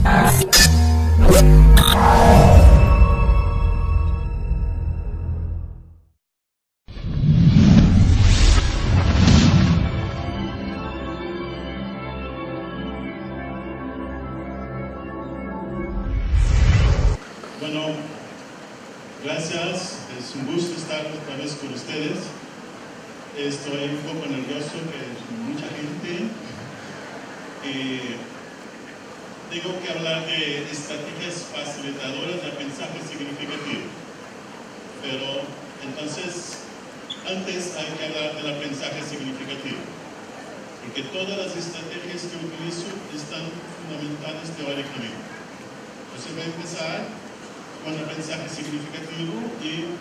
Bueno, gracias, es un gusto estar otra vez con ustedes. Estoy un poco nervioso, que es mucha gente. Tengo que hablar de estrategias facilitadoras de aprendizaje significativo. Pero entonces, antes hay que hablar del aprendizaje significativo. Porque todas las estrategias que utilizo están fundamentadas teóricamente. Entonces voy a empezar con el aprendizaje significativo y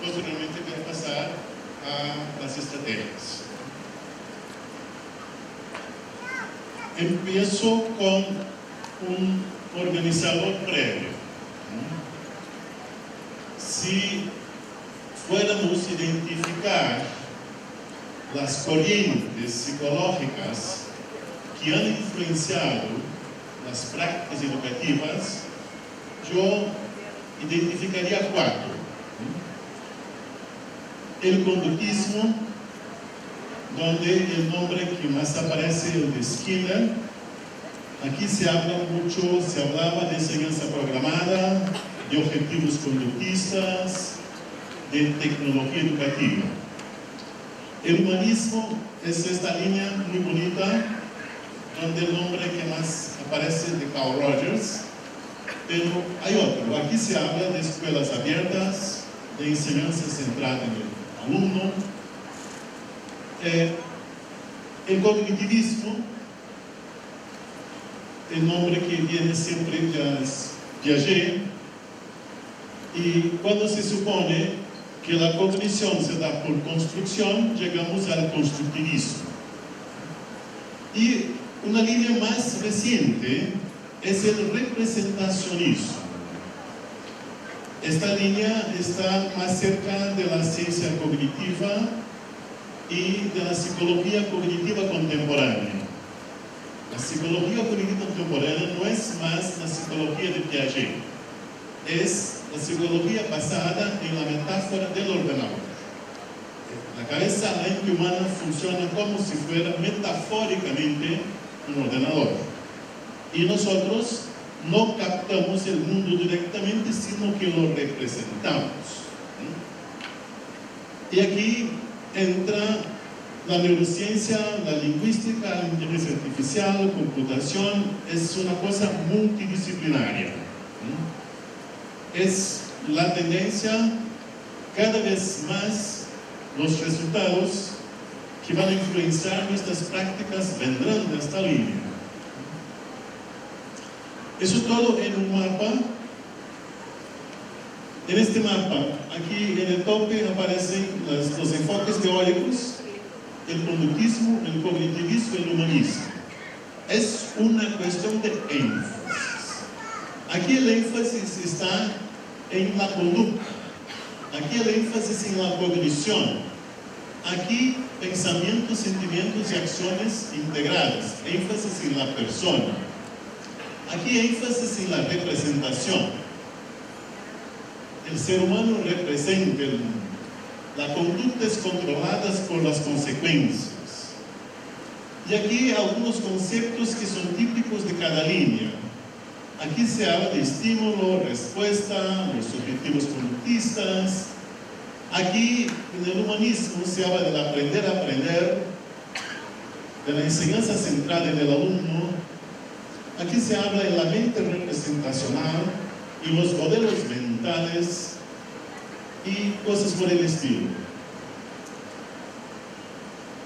posteriormente voy a pasar a las estrategias. Empiezo con un organizador previo. Si fuéramos a identificar las corrientes psicológicas que han influenciado las prácticas educativas, yo identificaría 4. El conductismo, donde el nombre que más aparece es el de Skinner. Aquí se hablaba de enseñanza programada, de objetivos conductistas, de tecnología educativa. El humanismo es esta línea muy bonita, donde el nombre que más aparece es de Carl Rogers. Pero hay otro. Aquí se habla de escuelas abiertas, de enseñanza centrada en el alumno. El cognitivismo, el nombre que viene siempre es Piaget. Y cuando se supone que la cognición se da por construcción, llegamos al constructivismo. Y una línea más reciente es el representacionismo. Esta línea está más cerca de la ciencia cognitiva y de la psicología cognitiva contemporánea. La psicología cognitiva contemporánea no es más la psicología de Piaget, es la psicología basada en la metáfora del ordenador. La cabeza, la mente humana funciona como si fuera metafóricamente un ordenador. Y nosotros no captamos el mundo directamente, sino que lo representamos. Y aquí entra la neurociencia, la lingüística, la inteligencia artificial, la computación. Es una cosa multidisciplinaria. Es la tendencia, cada vez más los resultados que van a influenciar nuestras prácticas vendrán de esta línea. Eso todo en un mapa. En este mapa, aquí en el tope aparecen los enfoques teóricos, el conductismo, el cognitivismo y el humanismo. Es una cuestión de énfasis. Aquí el énfasis está en la conducta. Aquí el énfasis en la cognición. Aquí pensamientos, sentimientos y acciones integradas. Énfasis en la persona. Aquí énfasis en la representación. El ser humano representa el mundo. La conducta es controlada por las consecuencias. Y aquí algunos conceptos que son típicos de cada línea. Aquí se habla de estímulo, respuesta, los objetivos conductistas. Aquí en el humanismo se habla del aprender a aprender, de la enseñanza centrada en el alumno. Aquí se habla de la mente representacional y los modelos mentales y cosas por el estilo.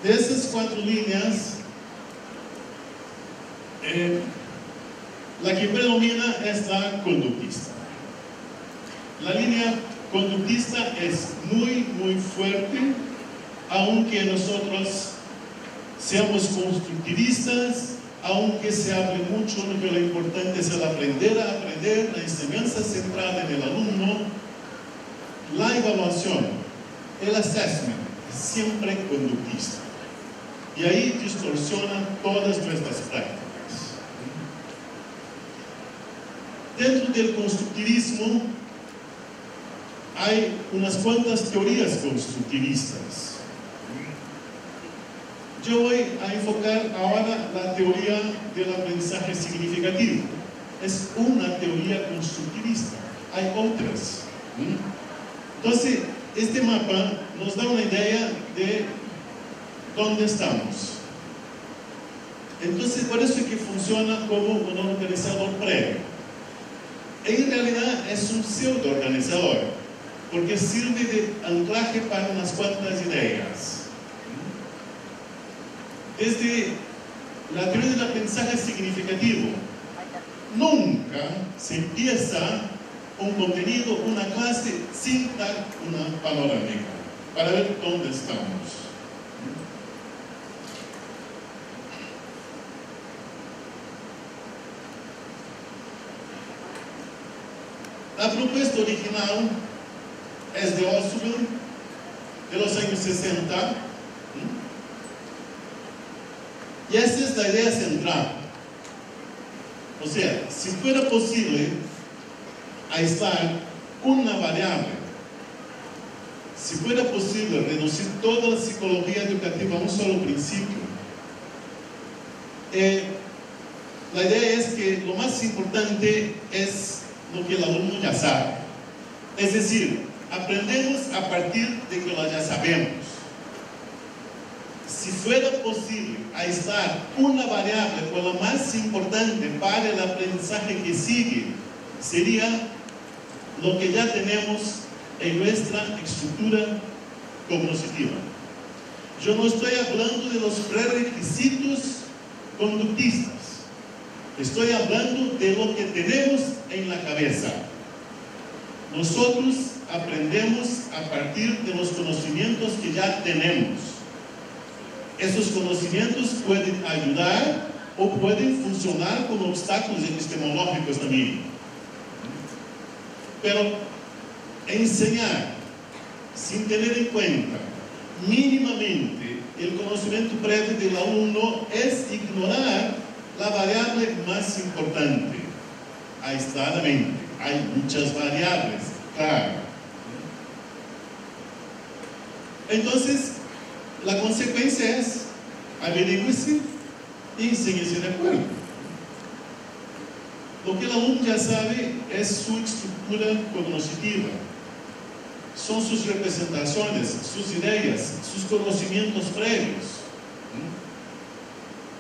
De esas 4 líneas, la que predomina es la conductista. La línea conductista es muy fuerte, aunque nosotros seamos constructivistas, aunque se hable mucho de que lo importante es el aprender a aprender, la enseñanza centrada en el alumno, la evaluación, el assessment, es siempre conductista. Y ahí distorsiona todas nuestras prácticas. Dentro del constructivismo hay unas cuantas teorías constructivistas. Yo voy a enfocar ahora la teoría del aprendizaje significativo. Es una teoría constructivista, hay otras. Entonces, este mapa nos da una idea de dónde estamos. Entonces, por eso es que funciona como un organizador previo. En realidad es un pseudo-organizador, porque sirve de anclaje para unas cuantas ideas. Desde la teoría del aprendizaje significativo, nunca se empieza un contenido, una clase, sin dar una panorámica, para ver dónde estamos. La propuesta original es de Oswald, de los años 60, y esa es la idea central. O sea, si fuera posible aislar una variable, si fuera posible reducir toda la psicología educativa a un solo principio, la idea es que lo más importante es lo que el alumno ya sabe. Es decir, aprendemos a partir de que lo ya sabemos. Si fuera posible aislar una variable como la más importante para el aprendizaje que sigue, sería lo que ya tenemos en nuestra estructura cognitiva. Yo no estoy hablando de los prerequisitos conductistas. Estoy hablando de lo que tenemos en la cabeza. Nosotros aprendemos a partir de los conocimientos que ya tenemos. Esos conocimientos pueden ayudar o pueden funcionar como obstáculos epistemológicos también. Pero enseñar sin tener en cuenta mínimamente el conocimiento previo del alumno es ignorar la variable más importante, aisladamente. Hay muchas variables, claro. Entonces, la consecuencia es averigüese y enséñese de acuerdo. Lo que el alumno ya sabe es su estructura cognitiva, son sus representaciones, sus ideas, sus conocimientos previos.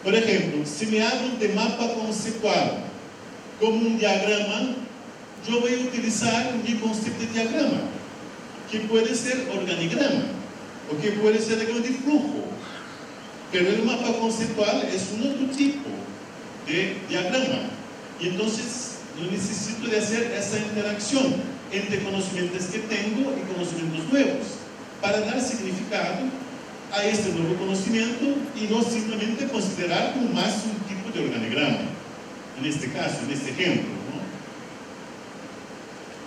Por ejemplo, si me hablan de mapa conceptual como un diagrama, yo voy a utilizar mi concepto de diagrama, que puede ser organigrama, o que puede ser diagrama de flujo. Pero el mapa conceptual es un otro tipo de diagrama. Y entonces yo necesito de hacer esa interacción entre conocimientos que tengo y conocimientos nuevos, para dar significado a este nuevo conocimiento y no simplemente considerar como más un tipo de organigrama, en este caso, en este ejemplo,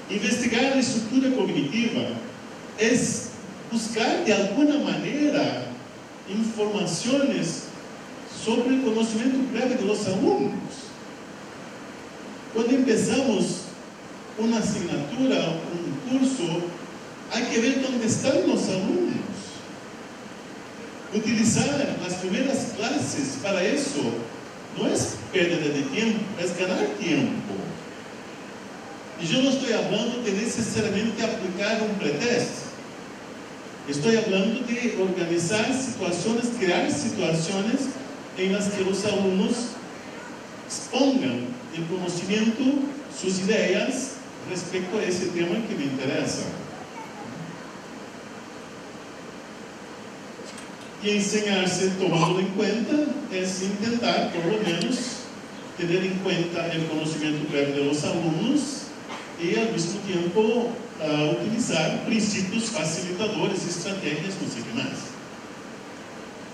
¿no? Investigar la estructura cognitiva es buscar de alguna manera informaciones sobre el conocimiento previo de los alumnos. Cuando empezamos una asignatura, un curso, hay que ver dónde están los alumnos. Utilizar las primeras clases para eso no es pérdida de tiempo, es ganar tiempo. Y yo no estoy hablando de necesariamente aplicar un pretexto. Estoy hablando de organizar situaciones, crear situaciones en las que los alumnos expongan el conocimiento, sus ideas respecto a ese tema que me interesa. Y enseñarse tomándolo en cuenta es intentar, por lo menos, tener en cuenta el conocimiento previo de los alumnos y al mismo tiempo utilizar principios facilitadores, estrategias, no sé qué más.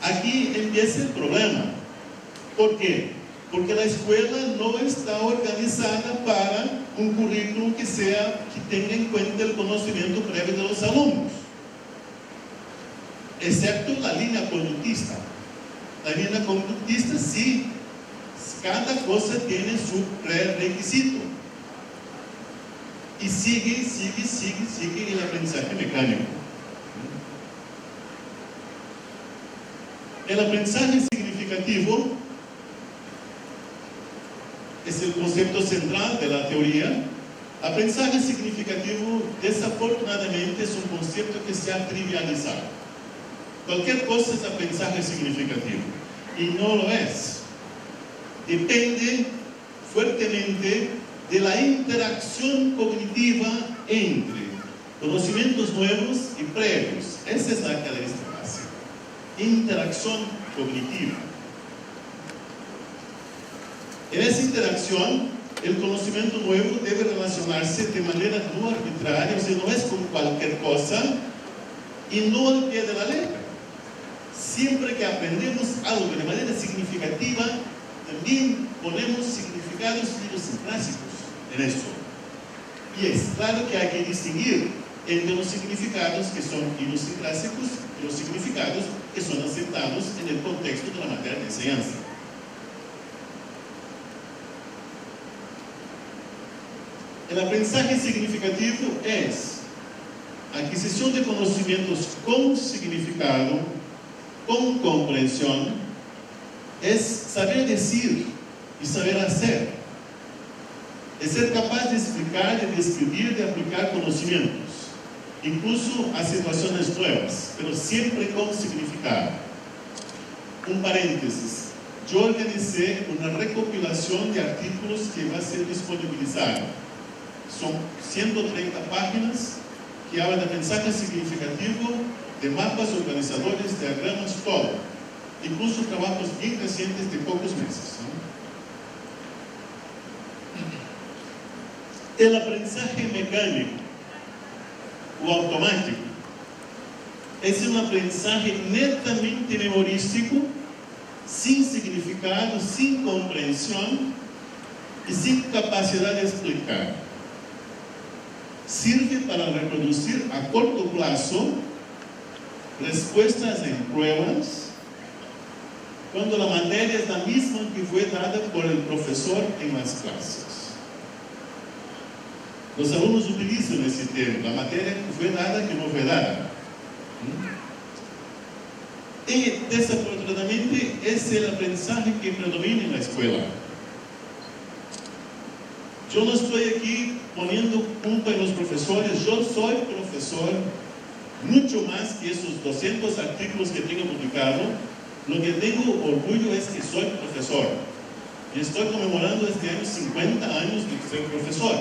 Aquí empieza el problema. ¿Por qué? Porque la escuela no está organizada para un currículum que tenga en cuenta el conocimiento previo de los alumnos, excepto la línea conductista. La línea conductista sí, cada cosa tiene su prerequisito. y sigue el aprendizaje mecánico. El aprendizaje significativo es el concepto central de la teoría. Aprendizaje significativo, desafortunadamente, es un concepto que se ha trivializado. Cualquier cosa es aprendizaje significativo, y no lo es. Depende fuertemente de la interacción cognitiva entre conocimientos nuevos y previos. Esa es la característica básica. Interacción cognitiva. En esa interacción, el conocimiento nuevo debe relacionarse de manera no arbitraria, o sea, no es con cualquier cosa y no al pie de la letra. Siempre que aprendemos algo de manera significativa, también ponemos significados idiosincrásicos en eso. Y es claro que hay que distinguir entre los significados que son idiosincrásicos y los significados que son aceptados en el contexto de la materia de enseñanza. El aprendizaje significativo es adquisición de conocimientos con significado, con comprensión, es saber decir y saber hacer, es ser capaz de explicar, de describir, de aplicar conocimientos, incluso a situaciones nuevas, pero siempre con significado. Un paréntesis, yo organicé una recopilación de artículos que va a ser disponibilizada. Son 130 páginas que hablan de mensaje significativo, de mapas organizadores, diagramas, todo. Incluso trabajos bien recientes de pocos meses, ¿no? El aprendizaje mecánico o automático es un aprendizaje netamente memorístico, sin significado, sin comprensión y sin capacidad de explicar. Sirve para reproducir a corto plazo respuestas en pruebas cuando la materia es la misma que fue dada por el profesor en las clases. Los alumnos utilizan ese término, la materia que fue dada, que no fue dada. Y desafortunadamente es el aprendizaje que predomina en la escuela. Yo no estoy aquí poniendo culpa en los profesores, yo soy profesor, mucho más que esos 200 artículos que tengo publicado. Lo que tengo orgullo es que soy profesor. Y estoy conmemorando este año 50 años de ser profesor.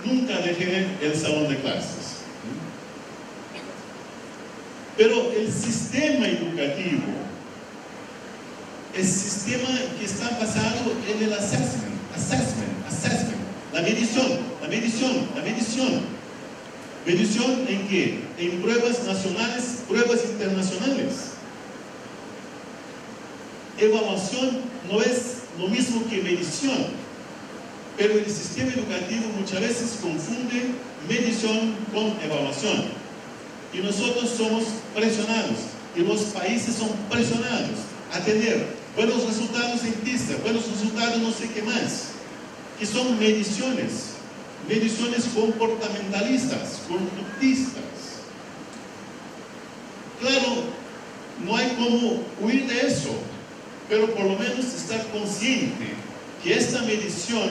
Nunca dejé el salón de clases. Pero el sistema educativo, el sistema que está basado en el assessment, la medición. ¿Medición en qué? En pruebas nacionales, pruebas internacionales. Evaluación no es lo mismo que medición, pero el sistema educativo muchas veces confunde medición con evaluación. Y nosotros somos presionados, y los países son presionados a tener buenos resultados en PISA, buenos resultados no sé qué más, que son mediciones comportamentalistas, conductistas. Claro, no hay como huir de eso, pero por lo menos estar consciente que esta medición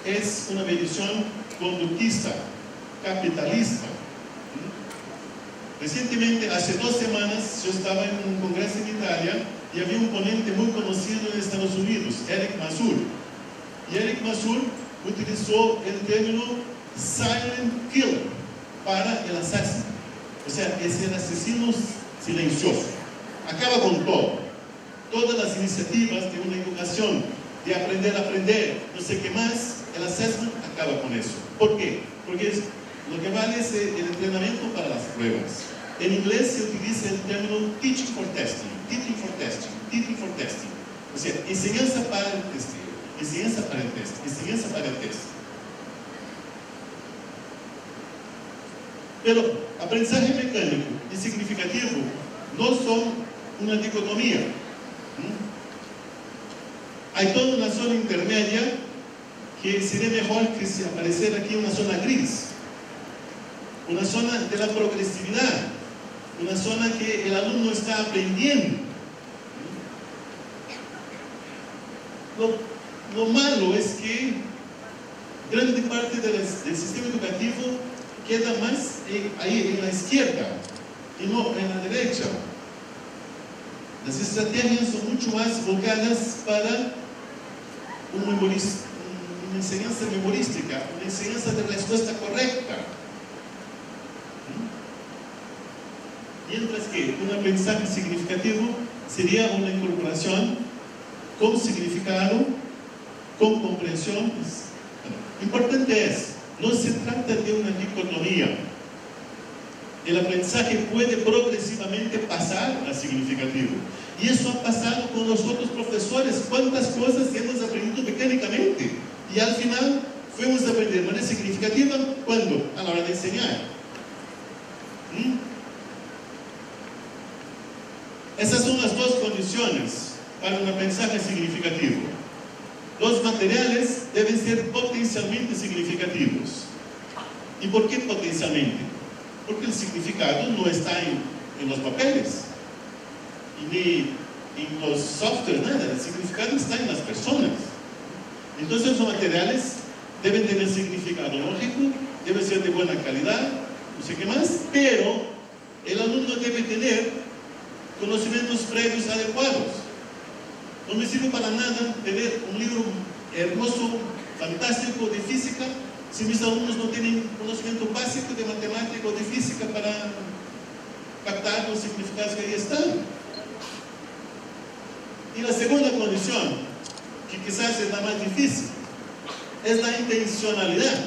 es una medición conductista, capitalista. Recientemente, hace 2 semanas, yo estaba en un congreso en Italia y había un ponente muy conocido en Estados Unidos, Eric Mazur. Y Eric Mazur utilizó el término silent killer para el asesino. O sea, es el asesino silencioso. Acaba con todo. Todas las iniciativas de una educación, de aprender a aprender, no sé qué más, el asesino acaba con eso. ¿Por qué? Porque lo que vale es el entrenamiento para las pruebas. En inglés se utiliza el término teaching for testing. O sea, enseñanza para el testeo, enseñanza para el test. Pero aprendizaje mecánico y significativo no son una dicotomía. Hay toda una zona intermedia que sería mejor que se apareciera aquí una zona gris, una zona de la progresividad, una zona que el alumno está aprendiendo. Lo malo es que grande parte del sistema educativo queda más ahí en la izquierda y no en la derecha. Las estrategias son mucho más volcadas para una enseñanza memorística, una enseñanza de respuesta correcta. Mientras que un aprendizaje significativo sería una incorporación con significado, con comprensión. Importante es, no se trata de una dicotomía. El aprendizaje puede progresivamente pasar a significativo. Y eso ha pasado con los otros profesores. ¿Cuántas cosas hemos aprendido mecánicamente? Y al final fuimos a aprender de manera significativa, ¿cuándo? A la hora de enseñar. Esas son las dos condiciones para un aprendizaje significativo. Los materiales deben ser potencialmente significativos. ¿Y por qué potencialmente? Porque el significado no está en los papeles, ni en los softwares, nada. El significado está en las personas. Entonces los materiales deben tener significado lógico, deben ser de buena calidad, no sé qué más, pero el alumno debe tener conocimientos previos adecuados. No me sirve para nada tener un libro hermoso, fantástico de física, si mis alumnos no tienen conocimiento básico de matemática o de física para captar los significados que ahí están. Y la segunda condición, que quizás es la más difícil, es la intencionalidad.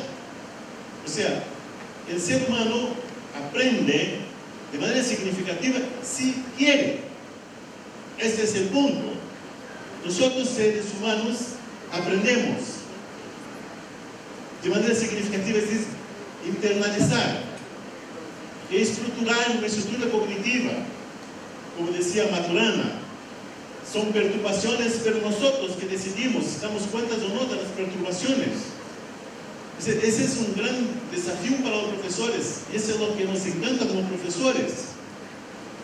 O sea, el ser humano aprende de manera significativa si quiere. Este es el punto. Nosotros, seres humanos, aprendemos de manera significativa, es decir, internalizar, estructurar una estructura cognitiva, como decía Maturana. Son perturbaciones, pero nosotros que decidimos, damos cuenta o no de las perturbaciones. Ese es un gran desafío para los profesores, y eso es lo que nos encanta como profesores,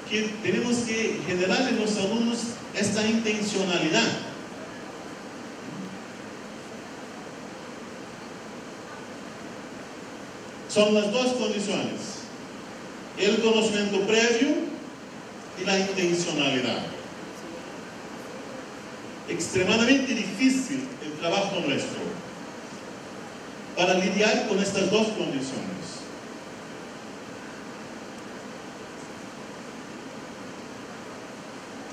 que tenemos que generar en los alumnos esta intencionalidad. Son las dos condiciones: el conocimiento previo y la intencionalidad. Extremadamente difícil el trabajo nuestro para lidiar con estas dos condiciones.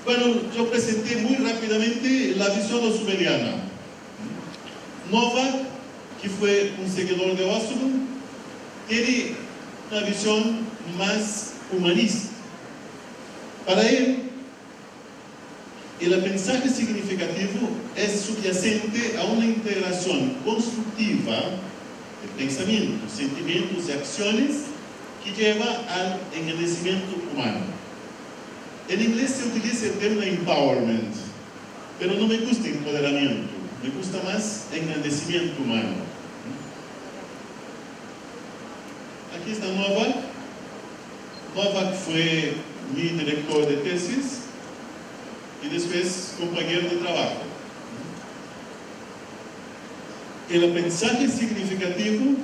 Bueno, yo presenté muy rápidamente la visión osuberiana. Novak, que fue un seguidor de Osubel, tiene una visión más humanista. Para él, el aprendizaje significativo es subyacente a una integración constructiva de pensamientos, sentimientos y acciones que lleva al engrandecimiento humano. En inglés se utiliza el término empowerment, pero no me gusta empoderamiento, me gusta más engrandecimiento humano. Aquí está Novak. Novak fue mi director de tesis y después compañero de trabajo. El aprendizaje significativo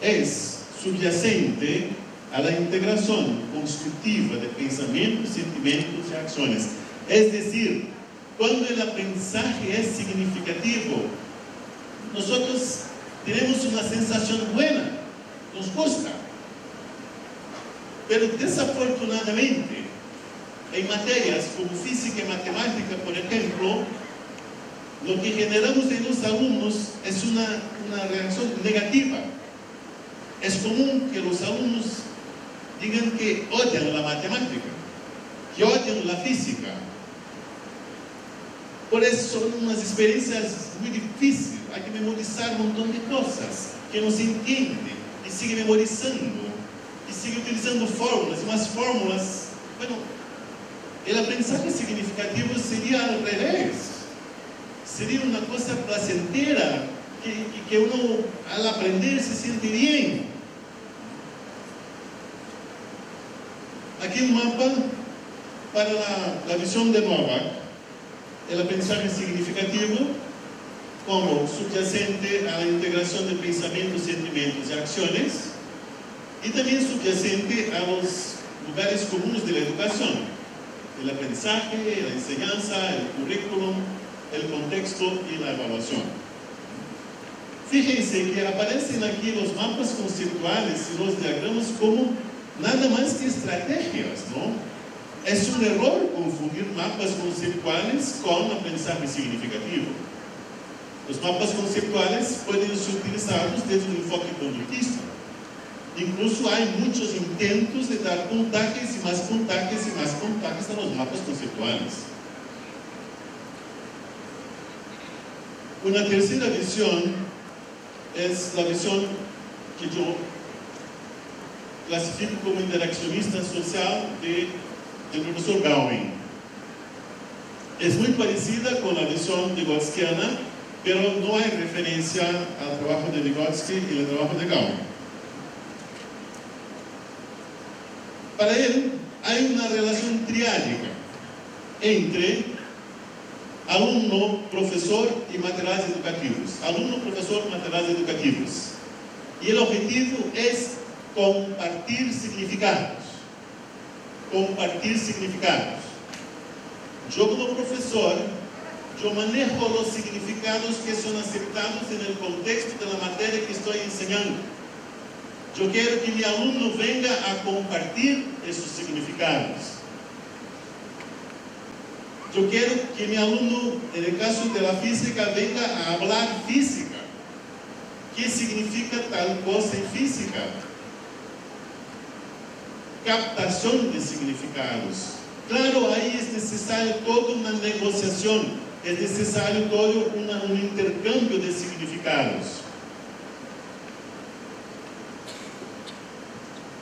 es subyacente a la integración constructiva de pensamientos, sentimientos y acciones. Es decir, cuando el aprendizaje es significativo, nosotros tenemos una sensación buena, nos gusta. Pero desafortunadamente, en materias como física y matemática, por ejemplo, lo que generamos en los alumnos es una reacción negativa. Es común que los alumnos digan que odian la matemática, que odian la física. Por eso son unas experiencias muy difíciles. Hay que memorizar un montón de cosas que no se entiende, y sigue memorizando, y sigue utilizando fórmulas, y más fórmulas. Bueno, El aprendizaje significativo sería al revés. Sería una cosa placentera, que uno al aprender se siente bien. Aquí un mapa para la visión de Novak. El aprendizaje significativo como subyacente a la integración de pensamientos, sentimientos y acciones, y también subyacente a los lugares comunes de la educación: el aprendizaje, la enseñanza, el currículum, el contexto y la evaluación. Fíjense que aparecen aquí los mapas conceptuales y los diagramas como nada más que estrategias, ¿no? Es un error confundir mapas conceptuales con aprendizaje significativo. Los mapas conceptuales pueden ser utilizados desde un enfoque conductista. Incluso hay muchos intentos de dar puntajes y más puntajes y más puntajes a los mapas conceptuales. Una tercera visión es la visión que yo clasifico como interaccionista social del profesor Gowing. Es muy parecida con la visión vygotskiana, pero no hay referencia al trabajo de Vygotsky y al trabajo de Gowing. Para él hay una relación triádica entre alumno, profesor y materiales educativos. Alumno, profesor, materiales educativos. Y el objetivo es compartir significados. Compartir significados. Yo como profesor, yo manejo los significados que son aceptados en el contexto de la materia que estoy enseñando. Yo quiero que mi alumno venga a compartir esos significados. Yo quiero que mi alumno, en el caso de la física, venga a hablar física. ¿Qué significa tal cosa en física? Captación de significados. Claro, ahí es necesario toda una negociación, es necesario todo un intercambio de significados.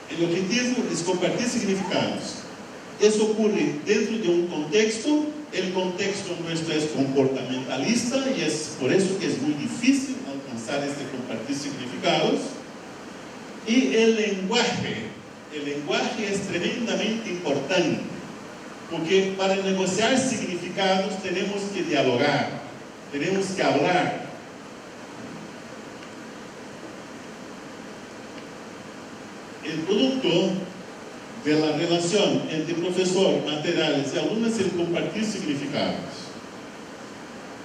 El objetivo es compartir significados. Eso ocurre dentro de un contexto. El contexto nuestro es comportamentalista y es por eso que es muy difícil alcanzar este compartir significados. Y el lenguaje es tremendamente importante, porque para negociar significados tenemos que dialogar, tenemos que hablar. El producto de la relación entre profesor, materiales y alumnos es el compartir significados.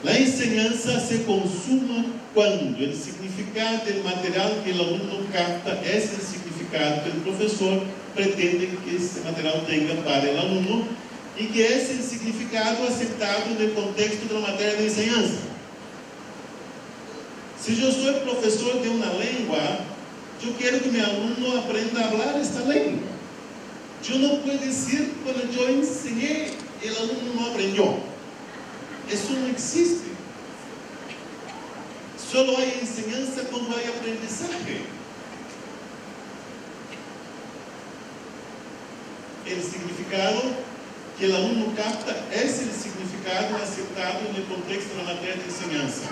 La enseñanza se consuma cuando el significado del material que el alumno capta es el significado que el profesor pretende que ese material tenga para el alumno y que es el significado aceptado en el contexto de la materia de enseñanza. Si yo soy profesor de una lengua, yo quiero que mi alumno aprenda a hablar esta lengua. Yo no puedo decir, cuando yo enseñé, el alumno no aprendió. Eso no existe. Solo hay enseñanza cuando hay aprendizaje. El significado que el alumno capta es el significado aceptado en el contexto de la materia de enseñanza.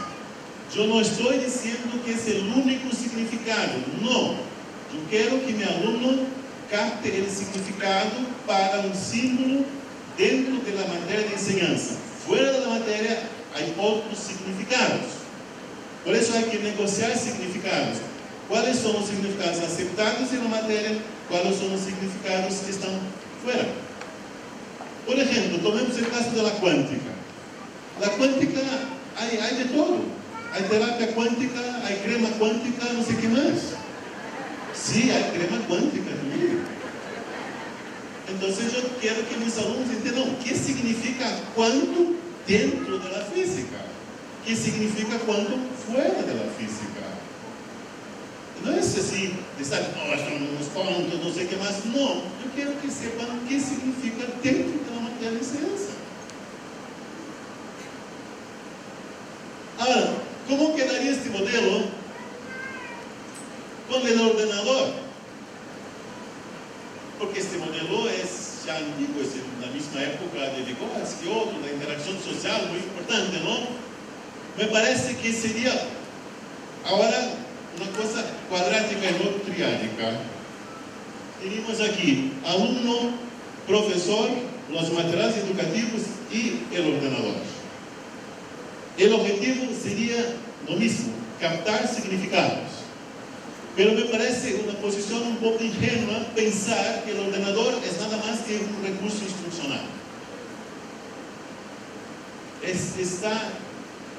Yo no estoy diciendo que es el único significado, no. Yo quiero que mi alumno capte el significado para un símbolo dentro de la materia de enseñanza. Fuera de la materia hay otros significados. Por eso hay que negociar significados. ¿Cuáles son los significados aceptados en la materia? ¿Cuáles son los significados que están fuera? Por ejemplo, tomemos el caso de la cuántica. La cuántica hay de todo. Hay terapia cuántica, hay crema cuántica, no sé qué más. Sí, hay crema cuántica también. Entonces yo quiero que mis alumnos entiendan qué significa cuánto dentro de la física, qué significa cuánto fuera de la física. No es así, de estar, son unos cuantos, no sé qué más. No, yo quiero que sepan qué significa dentro de la materia de enseñanza. Ahora, ¿cómo quedaría este modelo con el ordenador? Porque este modelo es ya antiguos, en la misma época de Vygotsky, otro, la interacción social muy importante, ¿no? Me parece que sería ahora una cosa cuadrática y no triádica. Tenemos aquí alumno, profesor, los materiales educativos y el ordenador. El objetivo sería lo mismo, captar significados. Pero me parece una posición un poco ingenua pensar que el ordenador es nada más que un recurso instruccional. Está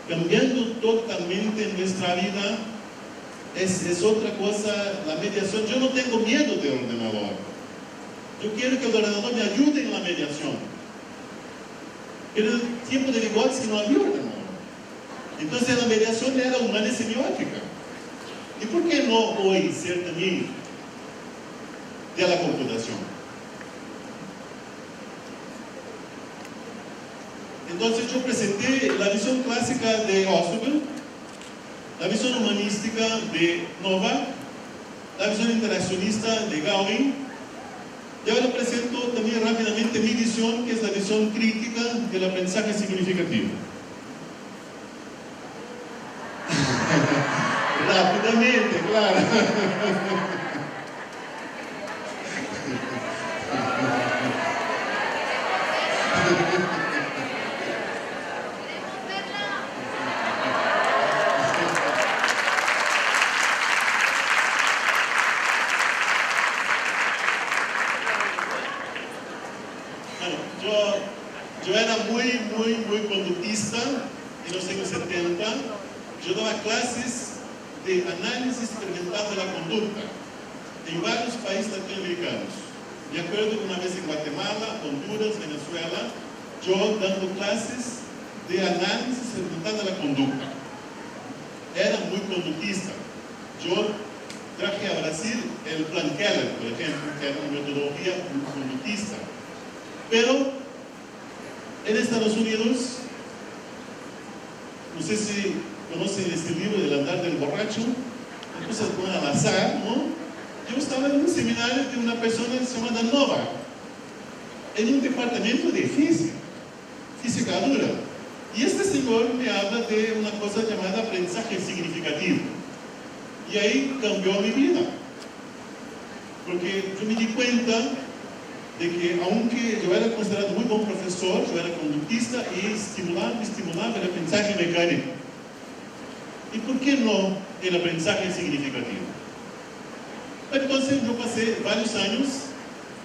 cambiando totalmente nuestra vida. Es otra cosa, la mediación. Yo no tengo miedo del ordenador. Yo quiero que el ordenador me ayude en la mediación. Pero en el tiempo de Vygotsky no había ordenador. Entonces la mediación era humana y semiótica. ¿Y por qué no hoy ser también de la computación? Entonces yo presenté la visión clásica de Hostel, la visión humanística de Novak, la visión interaccionista de Gowing, y ahora presento también rápidamente mi visión, que es la visión crítica del aprendizaje significativo. Rápidamente, claro. Bueno, yo era muy conductista en los años 70. Yo daba clases de análisis experimental de la conducta en varios países latinoamericanos. Me acuerdo que una vez en Guatemala, Honduras, Venezuela, yo dando clases de análisis experimental de la conducta. Era muy conductista. Yo traje a Brasil el Plan Keller, por ejemplo, que era una metodología conductista. Pero en Estados Unidos, no sé si conocen este libro del andar del borracho, entonces con al azar, ¿no? Yo estaba en un seminario de una persona llamada Novak, en un departamento de física dura. Y este señor me habla de una cosa llamada aprendizaje significativo. Y ahí cambió mi vida. Porque yo me di cuenta de que aunque yo era considerado muy buen profesor, yo era conductista y me estimulaba el aprendizaje mecánico. ¿Y por qué no el aprendizaje significativo? Entonces yo pasé varios años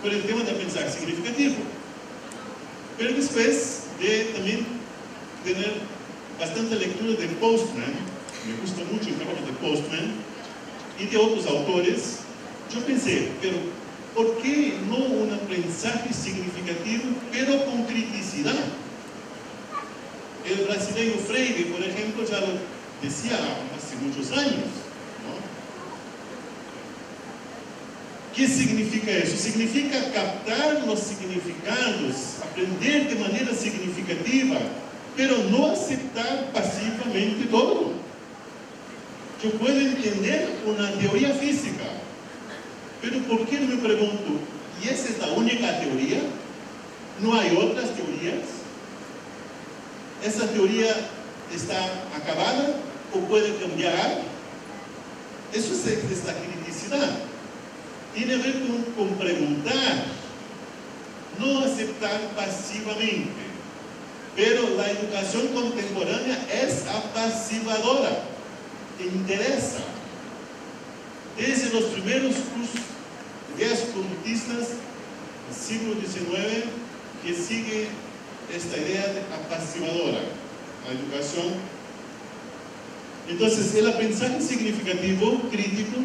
con el tema de aprendizaje significativo. Pero después de también tener bastante lectura de Postman, me gusta mucho el trabajo de Postman, y de otros autores, yo pensé, pero ¿por qué no un aprendizaje significativo, pero con criticidad? El brasileño Freire, por ejemplo, ya lo decía hace muchos años, ¿no? ¿Qué significa eso? Significa captar los significados, aprender de manera significativa, pero no aceptar pasivamente todo. Yo puedo entender una teoría física, pero ¿por qué no me pregunto, ¿y esa es la única teoría? ¿No hay otras teorías? ¿Esa teoría está acabada o puede cambiar? Eso es esta criticidad. Tiene que ver con preguntar, no aceptar pasivamente. Pero la educación contemporánea es apaciguadora, interesa. Desde los primeros cursos de ideas conductistas del siglo XIX, que sigue esta idea de apaciguadora, la educación. Entonces, el aprendizaje significativo, crítico,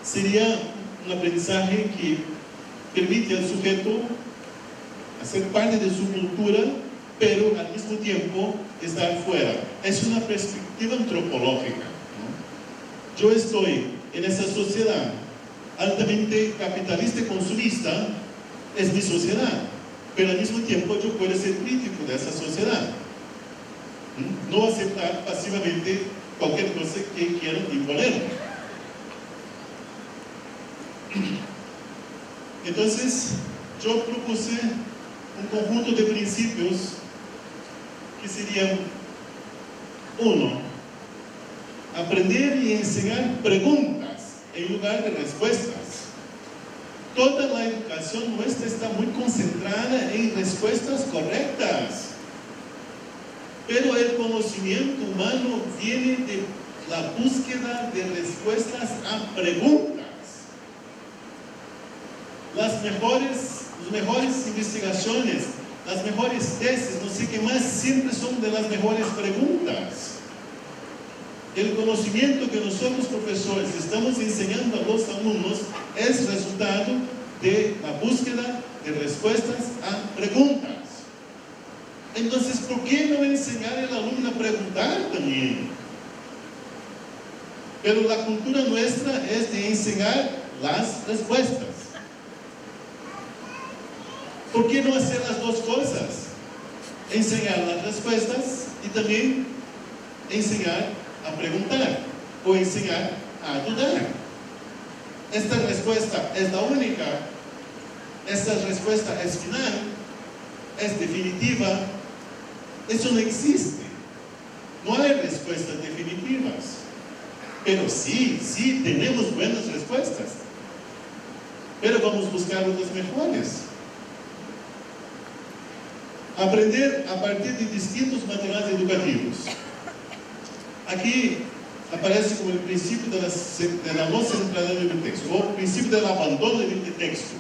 sería un aprendizaje que permite al sujeto hacer parte de su cultura, pero al mismo tiempo estar fuera. Es una perspectiva antropológica, ¿no? Yo estoy en esa sociedad altamente capitalista y consumista, es mi sociedad, pero al mismo tiempo yo puedo ser crítico de esa sociedad. No aceptar pasivamente cualquier cosa que quieran imponer. Entonces, yo propuse un conjunto de principios que serían: 1. Aprender y enseñar preguntas en lugar de respuestas. Toda la educación nuestra está muy concentrada en respuestas correctas, pero el conocimiento humano viene de la búsqueda de respuestas a preguntas. Las mejores investigaciones, las mejores tesis, no sé qué más, siempre son de las mejores preguntas. El conocimiento que nosotros profesores estamos enseñando a los alumnos es resultado de la búsqueda de respuestas a preguntas. Entonces, ¿por qué no enseñar al alumno a preguntar también? Pero la cultura nuestra es de enseñar las respuestas. ¿Por qué no hacer las dos cosas? Enseñar las respuestas y también enseñar a preguntar o enseñar a dudar. Esta respuesta es la única, esta respuesta es final, es definitiva. Eso no existe. No hay respuestas definitivas. Pero sí tenemos buenas respuestas. Pero vamos a buscar las mejores. Aprender a partir de distintos materiales educativos. Aquí aparece como el principio de la no centralidad del texto, o el principio del abandono del texto.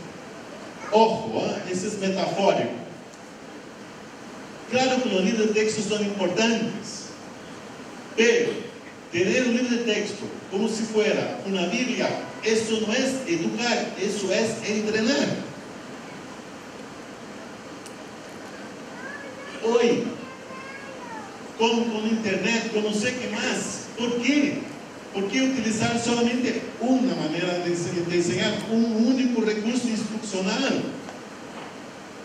Ojo, ese es metafórico. Claro que los libros de texto son importantes, pero tener un libro de texto como si fuera una Biblia, eso no es educar, eso es entrenar. Hoy, con internet, con no sé qué más, ¿por qué? ¿Por qué utilizar solamente una manera de enseñar, un único recurso instruccional?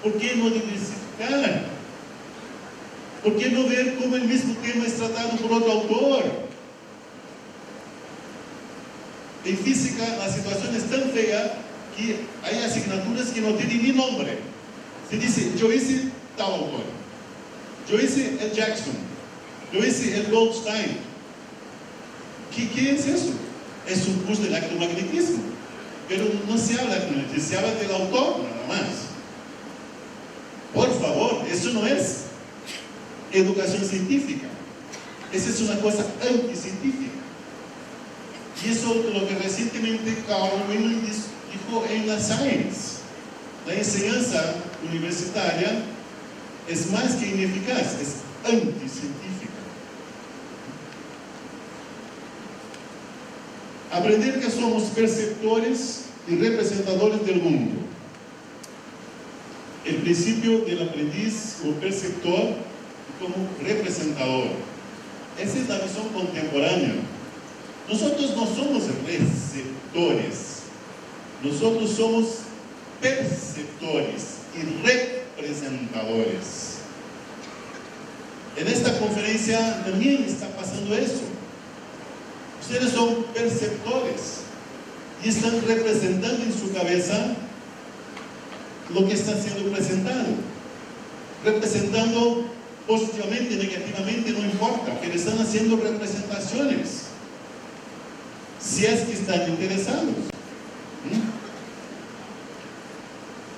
¿Por qué no diversificar? ¿Por qué no ver cómo el mismo tema es tratado por otro autor? En física la situación es tan fea que hay asignaturas que no tienen ni nombre. Se dice, yo hice tal autor, yo hice el Jackson, yo hice el Goldstein. ¿Qué es eso? Es un curso de electromagnetismo, pero no se habla de electromagnetismo, se habla del autor nada más. Por favor, eso no es educación científica. Esa es una cosa anticientífica. Y eso es lo que recientemente Carl Newman dijo en la Science. La enseñanza universitaria es más que ineficaz, es anticientífica. Aprender que somos perceptores y representadores del mundo. El principio del aprendiz como perceptor y como representador. Esa es la visión contemporánea. Nosotros no somos receptores, nosotros somos perceptores y representadores. En esta conferencia también está pasando eso. Ustedes son perceptores y están representando en su cabeza lo que está siendo presentado, representando positivamente, negativamente, no importa, pero están haciendo representaciones, si es que están interesados.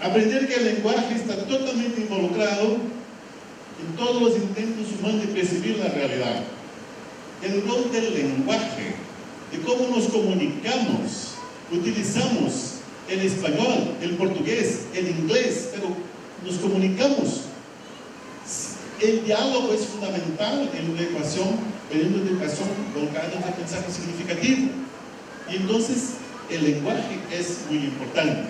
Aprender que el lenguaje está totalmente involucrado en todos los intentos humanos de percibir la realidad. El rol del lenguaje, de cómo nos comunicamos, utilizamos el español, el portugués, el inglés, pero nos comunicamos. El diálogo es fundamental en una educación volcada en aprendizaje significativo. Y entonces el lenguaje es muy importante.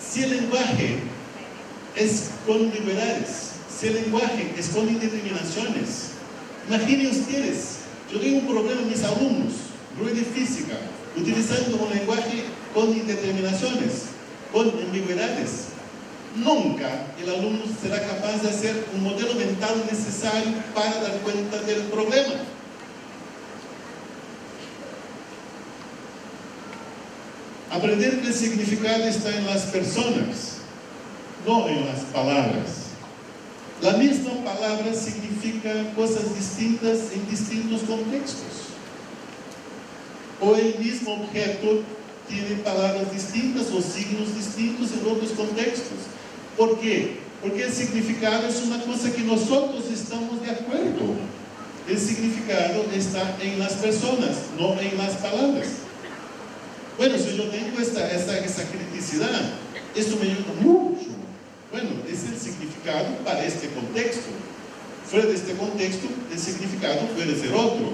Si el lenguaje es con ambigüedades, si el lenguaje es con indeterminaciones, imaginen ustedes, yo tengo un problema en mis alumnos, grupo de física, utilizando un lenguaje con indeterminaciones, con ambigüedades. Nunca el alumno será capaz de hacer un modelo mental necesario para dar cuenta del problema. Aprender que el significado está en las personas, no en las palabras. La misma palabra significa cosas distintas en distintos contextos. O el mismo objeto tiene palabras distintas o signos distintos en otros contextos. ¿Por qué? Porque el significado es una cosa que nosotros estamos de acuerdo. El significado está en las personas, no en las palabras. Bueno, si yo tengo esa criticidad, esto me ayuda mucho. Bueno, es el significado para este contexto. Fuera de este contexto, el significado puede ser otro.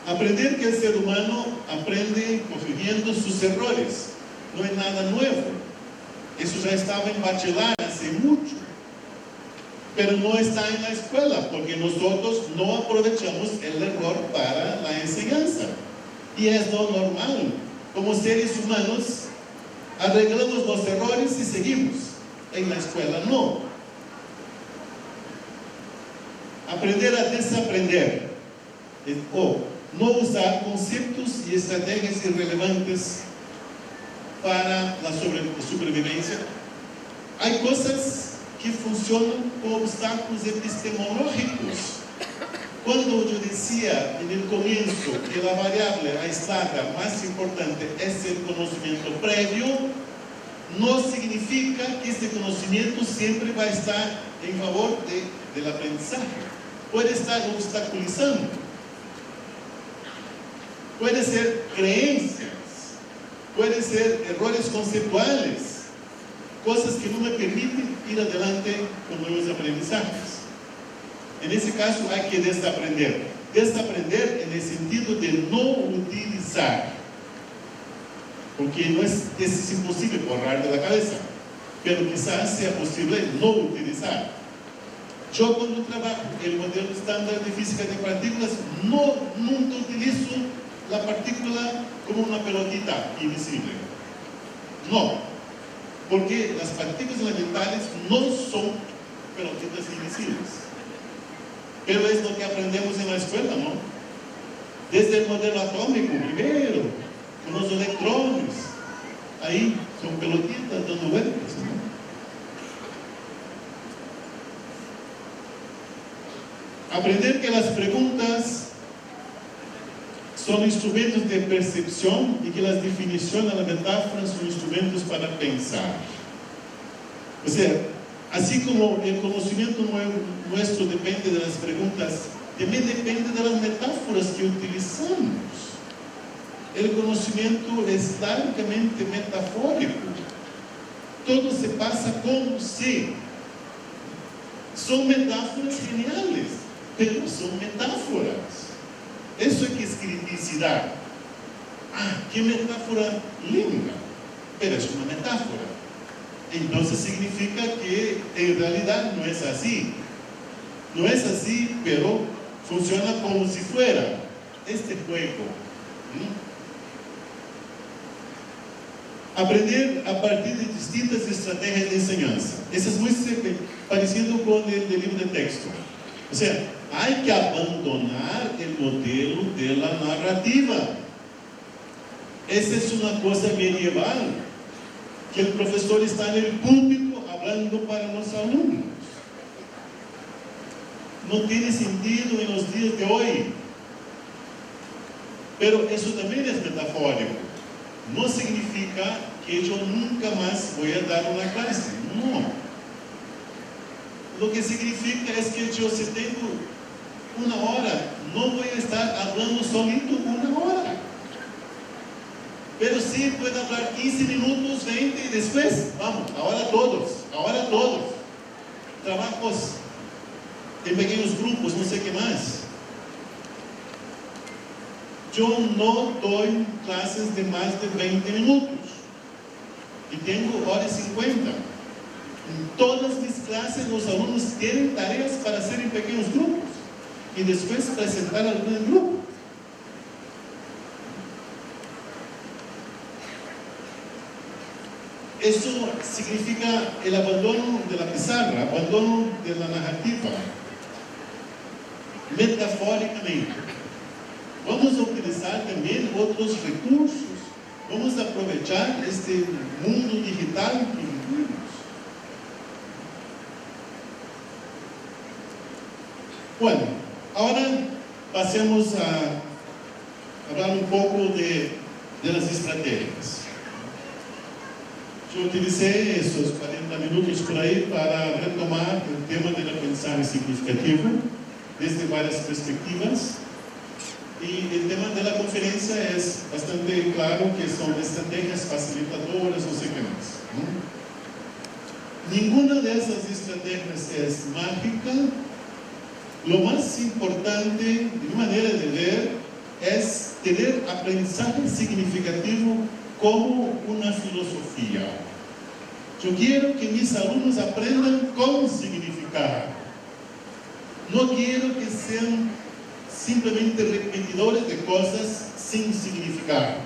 Aprender que el ser humano aprende corrigiendo sus errores. No es nada nuevo. Eso ya estaba en bachiller hace mucho. Pero no está en la escuela, porque nosotros no aprovechamos el error para la enseñanza. Y es lo normal. Como seres humanos, arreglamos los errores y seguimos. En la escuela no. Aprender a desaprender. O no usar conceptos y estrategias irrelevantes para la supervivencia. Hay cosas que funcionan como obstáculos epistemológicos. Cuando yo decía en el comienzo que la variable aislada más importante es el conocimiento previo, no significa que este conocimiento siempre va a estar en favor del aprendizaje. Puede estar obstaculizando. Puede ser creencias, puede ser errores conceptuales, cosas que no me permiten ir adelante con nuevos aprendizajes. En ese caso hay que desaprender. Desaprender en el sentido de no utilizar, porque no es imposible borrar de la cabeza, pero quizás sea posible no utilizar. Yo cuando trabajo el modelo estándar de física de partículas, nunca utilizo la partícula como una pelotita invisible. No, porque las partículas elementales no son pelotitas invisibles. Pero es lo que aprendemos en la escuela, ¿no? Desde el modelo atómico, primero, con los electrones. Ahí son pelotitas dando vueltas, ¿no? Aprender que las preguntas son instrumentos de percepción y que las definiciones de la metáfora son instrumentos para pensar. O sea, así como el conocimiento nuestro depende de las preguntas, también depende de las metáforas que utilizamos. El conocimiento es largamente metafórico. Todo se pasa como si. Son metáforas geniales, pero son metáforas. Eso es que es criticidad. ¡Qué metáfora linda! Pero es una metáfora. Entonces significa que en realidad no es así. No es así, pero funciona como si fuera este juego. Aprender a partir de distintas estrategias de enseñanza. Eso es muy parecido con el libro de texto. O sea, hay que abandonar el modelo de la narrativa. Esa es una cosa medieval, que el profesor está en el púlpito hablando para los alumnos. No tiene sentido en los días de hoy. Pero eso también es metafórico. No significa que yo nunca más voy a dar una clase. No. Lo que significa es que yo, si tengo una hora, no voy a estar hablando solito una hora. Pero sí puedo hablar 15 minutos, 20 y después, vamos, ahora todos. Trabajos en pequeños grupos, no sé qué más. Yo no doy clases de más de 20 minutos. Y tengo horas 50. En todas mis clases los alumnos tienen tareas para hacer en pequeños grupos. Y después presentar algún grupo. Eso significa el abandono de la pizarra, abandono de la narrativa. Metafóricamente. vamos a utilizar también otros recursos. Vamos a aprovechar este mundo digital que vivimos. Bueno, ahora pasemos a hablar un poco de las estrategias. Yo utilicé esos 40 minutos por ahí para retomar el tema del aprendizaje significativo desde varias perspectivas. Y el tema de la conferencia es bastante claro, que son estrategias facilitadoras, no sé qué más, ¿no? Ninguna de esas estrategias es mágica. Lo más importante, de mi manera de ver, es tener aprendizaje significativo como una filosofía. Yo quiero que mis alumnos aprendan con significado. No quiero que sean simplemente repetidores de cosas sin significado.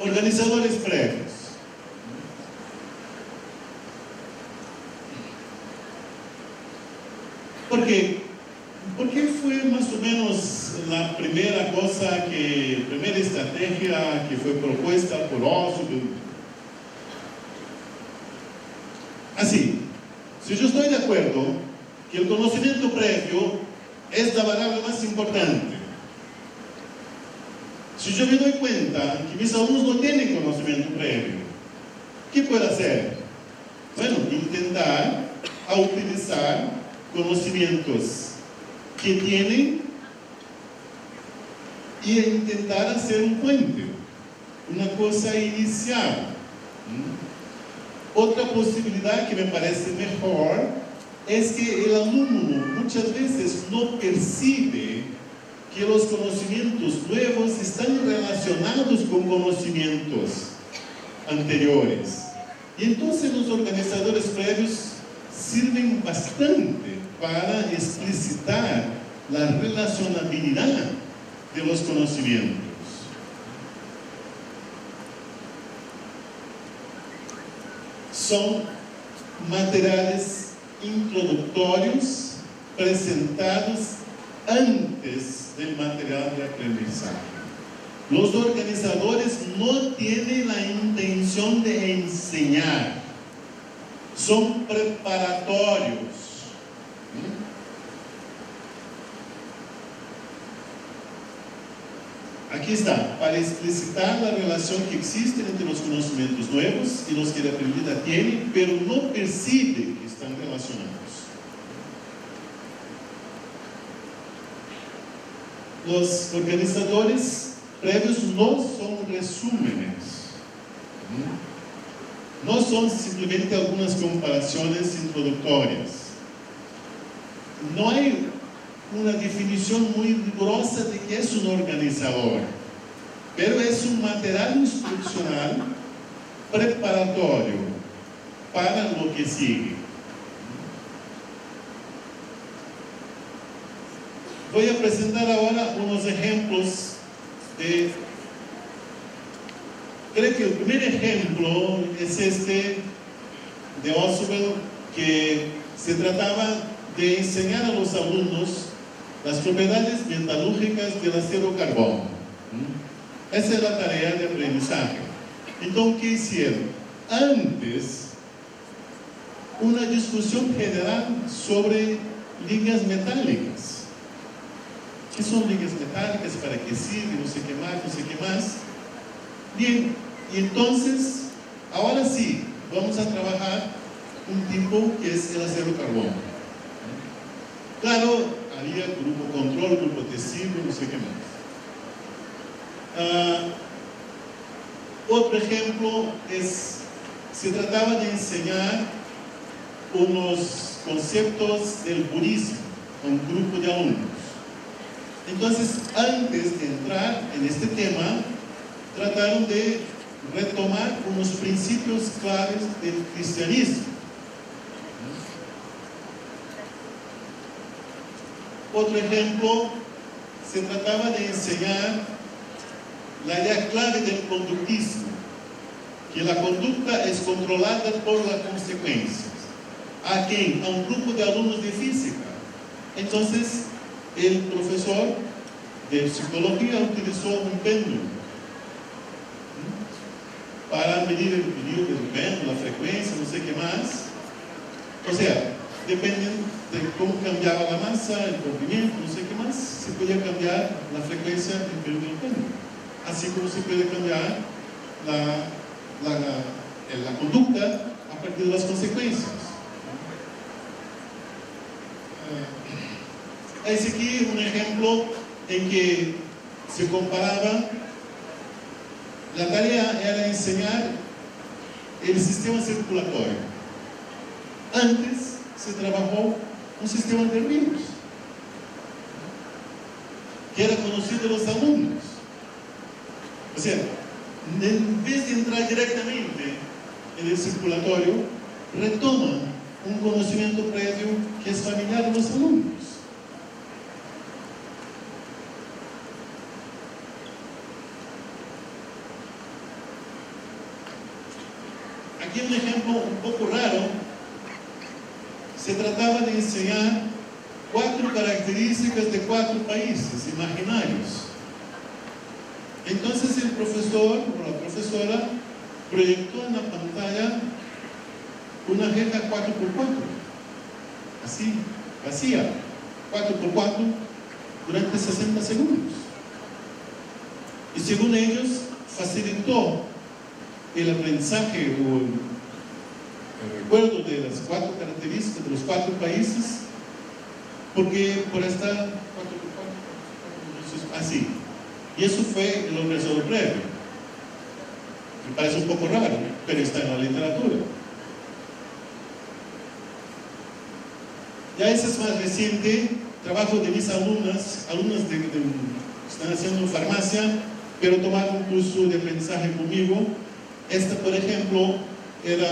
Organizadores previos. ¿Por qué fue más o menos la primera estrategia que fue propuesta por Oswald? Así, si yo estoy de acuerdo que el conocimiento previo es la variable más importante, si yo me doy cuenta que mis alumnos no tienen conocimiento previo, ¿qué puedo hacer? Bueno, intentar utilizar conocimientos que tienen y intentar hacer un puente, una cosa inicial. Otra posibilidad que me parece mejor es que el alumno muchas veces no percibe que los conocimientos nuevos están relacionados con conocimientos anteriores. Y entonces los organizadores previos sirven bastante para explicitar la relacionabilidad de los conocimientos. Son materiales introductorios presentados antes del material de aprendizaje. Los organizadores no tienen la intención de enseñar, son preparatorios. Aquí está, para explicitar la relación que existe entre los conocimientos nuevos y los que la aprendida tiene, pero no percibe que están relacionados. Los organizadores previos no son resúmenes, no son simplemente algunas comparaciones introductorias. No hay una definición muy rigurosa de qué es un organizador, pero es un material instruccional preparatorio para lo que sigue. Voy a presentar ahora unos ejemplos creo que el primer ejemplo es este de Oswald, que se trataba de enseñar a los alumnos las propiedades metalúrgicas del acero carbono. Esa es la tarea de aprendizaje. Entonces, ¿qué hicieron? Antes, una discusión general sobre ligas metálicas. ¿Qué son ligas metálicas? ¿Para qué sirven? No sé qué más, no sé qué más. Bien, y entonces, ahora sí, vamos a trabajar un tipo que es el acero carbono. Claro, había grupo control, grupo testigo, no sé qué más. Otro ejemplo se trataba de enseñar unos conceptos del budismo a un grupo de alumnos. Entonces, antes de entrar en este tema, trataron de retomar unos principios claves del cristianismo. Otro ejemplo, se trataba de enseñar la idea clave del conductismo, que la conducta es controlada por las consecuencias. ¿A quién? A un grupo de alumnos de física. Entonces, el profesor de psicología utilizó un péndulo para medir el periodo del péndulo, la frecuencia, no sé qué más. O sea, depende de cómo cambiaba la masa, el comprimento, no sé qué más, se podía cambiar la frecuencia del periodo del péndulo. Así como se puede cambiar la conducta a partir de las consecuencias. Es aquí un ejemplo en que se comparaba. La tarea era enseñar el sistema circulatorio. Antes se trabajó un sistema de ríos, que era conocido de los alumnos. O sea, en vez de entrar directamente en el circulatorio, retoman un conocimiento previo que es familiar a los alumnos. Aquí un ejemplo un poco raro. Se trataba de enseñar 4 características de 4 países imaginarios. Entonces el profesor o la profesora proyectó en la pantalla una agenda 4x4, así, vacía, 4x4 durante 60 segundos. Y según ellos, facilitó el aprendizaje o el recuerdo de las 4 características de los 4 países, porque por estar 4x4, así. Y eso fue el organizador previo. Me parece un poco raro, pero está en la literatura. Ya ese es más reciente, trabajo de mis alumnas que están haciendo farmacia, pero tomaron un curso de aprendizaje conmigo. Esta, por ejemplo, era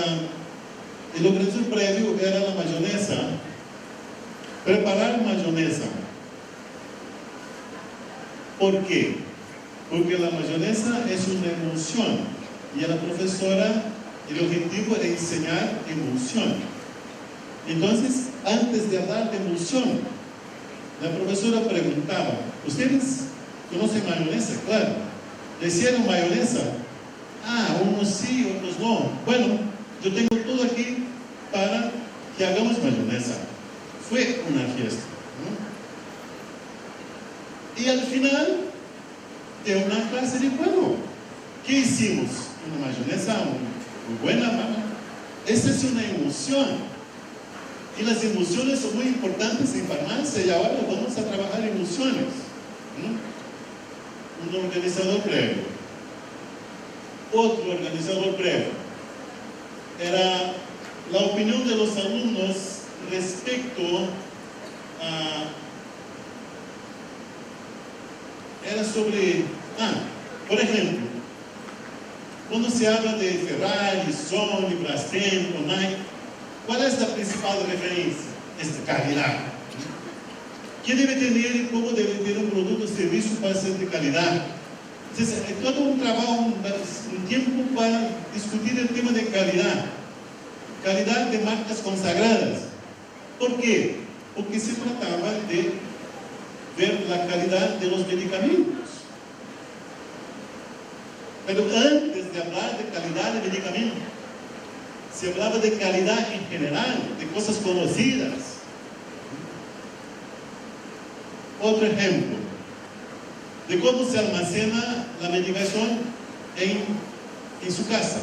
el organizador previo, era la mayonesa. Preparar mayonesa. ¿Por qué? Porque la mayonesa es una emulsión y a la profesora el objetivo era enseñar emulsión. Entonces, antes de hablar de emulsión, la profesora preguntaba: ¿ustedes conocen mayonesa? Claro. ¿Le hicieron mayonesa? Ah, unos sí, otros no. Bueno, yo tengo todo aquí para que hagamos mayonesa. Fue una fiesta, ¿no? Y al final de una clase de juego, ¿qué hicimos? Una mayonesa muy buena, ¿no? Esta es una emoción. Y las emociones son muy importantes en farmacia, y ahora vamos a trabajar emociones, ¿no? Un organizador previo. Otro organizador previo era la opinión de los alumnos respecto a... Era sobre... por ejemplo, cuando se habla de Ferrari, Sony, Brastemp, Nike, ¿cuál es la principal referencia? Es de calidad. ¿Qué debe tener y cómo debe tener un producto o servicio para ser de calidad? Entonces, hay todo un trabajo, un tiempo para discutir el tema de calidad. Calidad de marcas consagradas. ¿Por qué? Porque se trataba de ver la calidad de los medicamentos. Pero antes de hablar de calidad de medicamentos, se hablaba de calidad en general, de cosas conocidas. Otro ejemplo de cómo se almacena la medicación en su casa.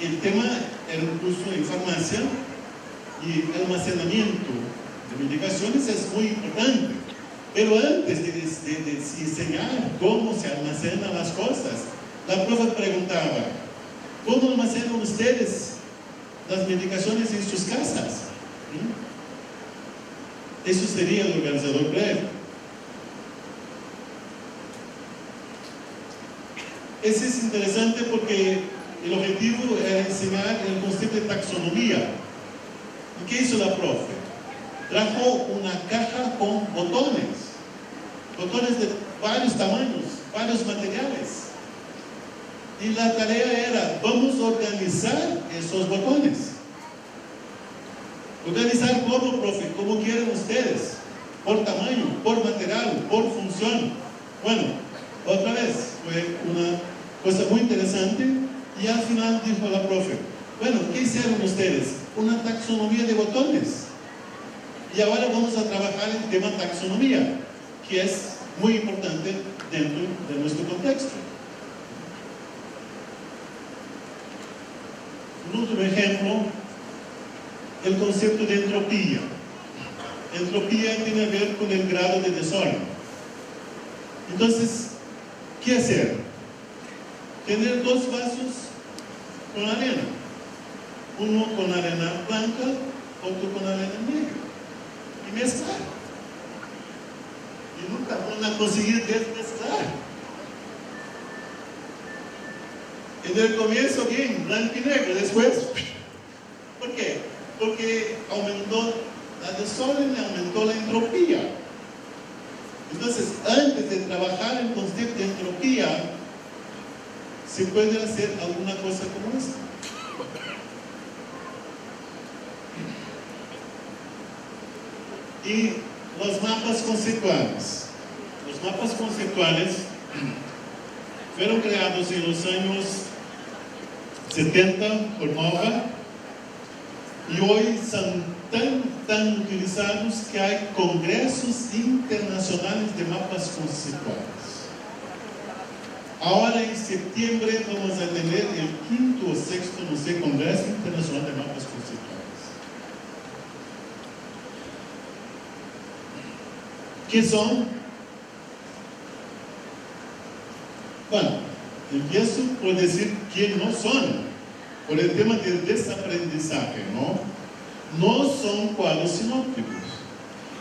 El tema era un curso en farmacia, y el almacenamiento de medicaciones es muy importante. Pero antes de enseñar cómo se almacenan las cosas, la profe preguntaba: ¿cómo almacenan ustedes las medicaciones en sus casas? Eso sería el organizador previo. Ese es interesante porque el objetivo era enseñar el concepto de taxonomía. ¿Y qué hizo la profe? Trajo una caja con botones de varios tamaños, varios materiales. Y la tarea era: vamos a organizar esos botones. Organizar cómo, profe, como quieren ustedes, por tamaño, por material, por función. Bueno, otra vez, fue una cosa muy interesante y al final dijo la profe, bueno, ¿qué hicieron ustedes? Una taxonomía de botones. Y ahora vamos a trabajar el tema taxonomía, que es muy importante dentro de nuestro contexto. Un último ejemplo, el concepto de entropía. Entropía tiene que ver con el grado de desorden. Entonces, ¿qué hacer? Tener dos vasos con arena. Uno con arena blanca, otro con arena negra. Y mezclar. Y nunca van a conseguir desmezclar. En el comienzo bien, blanco y negro, después, ¿por qué? Porque aumentó la desorden, aumentó la entropía. Entonces, antes de trabajar el concepto de entropía, se puede hacer alguna cosa como esta. Y los mapas conceptuales. Los mapas conceptuales fueron creados en los años 70 por Nova y hoy son tan utilizados que hay congresos internacionales de mapas conceptuales. Ahora en septiembre vamos a tener el 5º o 6º, no sé, Congreso Internacional de Mapas Conceptuales. ¿Qué son? Bueno, empiezo por decir que no son, por el tema del desaprendizaje, ¿no? No son cuadros sinópticos,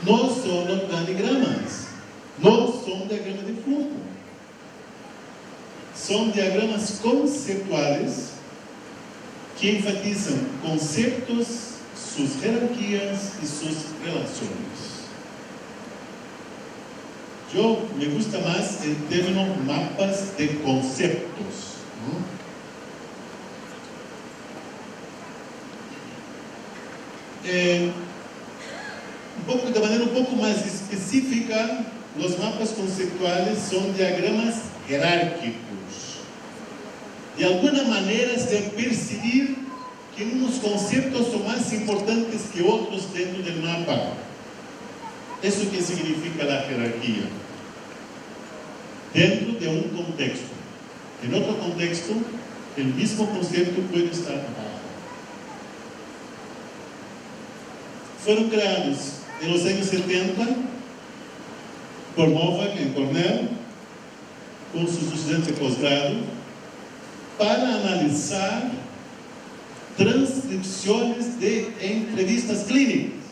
no son organigramas, no son diagramas de flujo. Son diagramas conceptuales que enfatizan conceptos, sus jerarquías y sus relaciones. Yo me gusta más el término mapas de conceptos, ¿no? De manera un poco más específica, los mapas conceptuales son diagramas jerárquicos. De alguna manera se percibir que unos conceptos son más importantes que otros dentro del mapa. ¿Eso qué significa la jerarquía? Dentro de un contexto. En otro contexto, el mismo concepto puede estar abajo. Fueron creados en los años 70 por Novak en Cornell, con sus estudiantes de posgrado, para analizar transcripciones de entrevistas clínicas.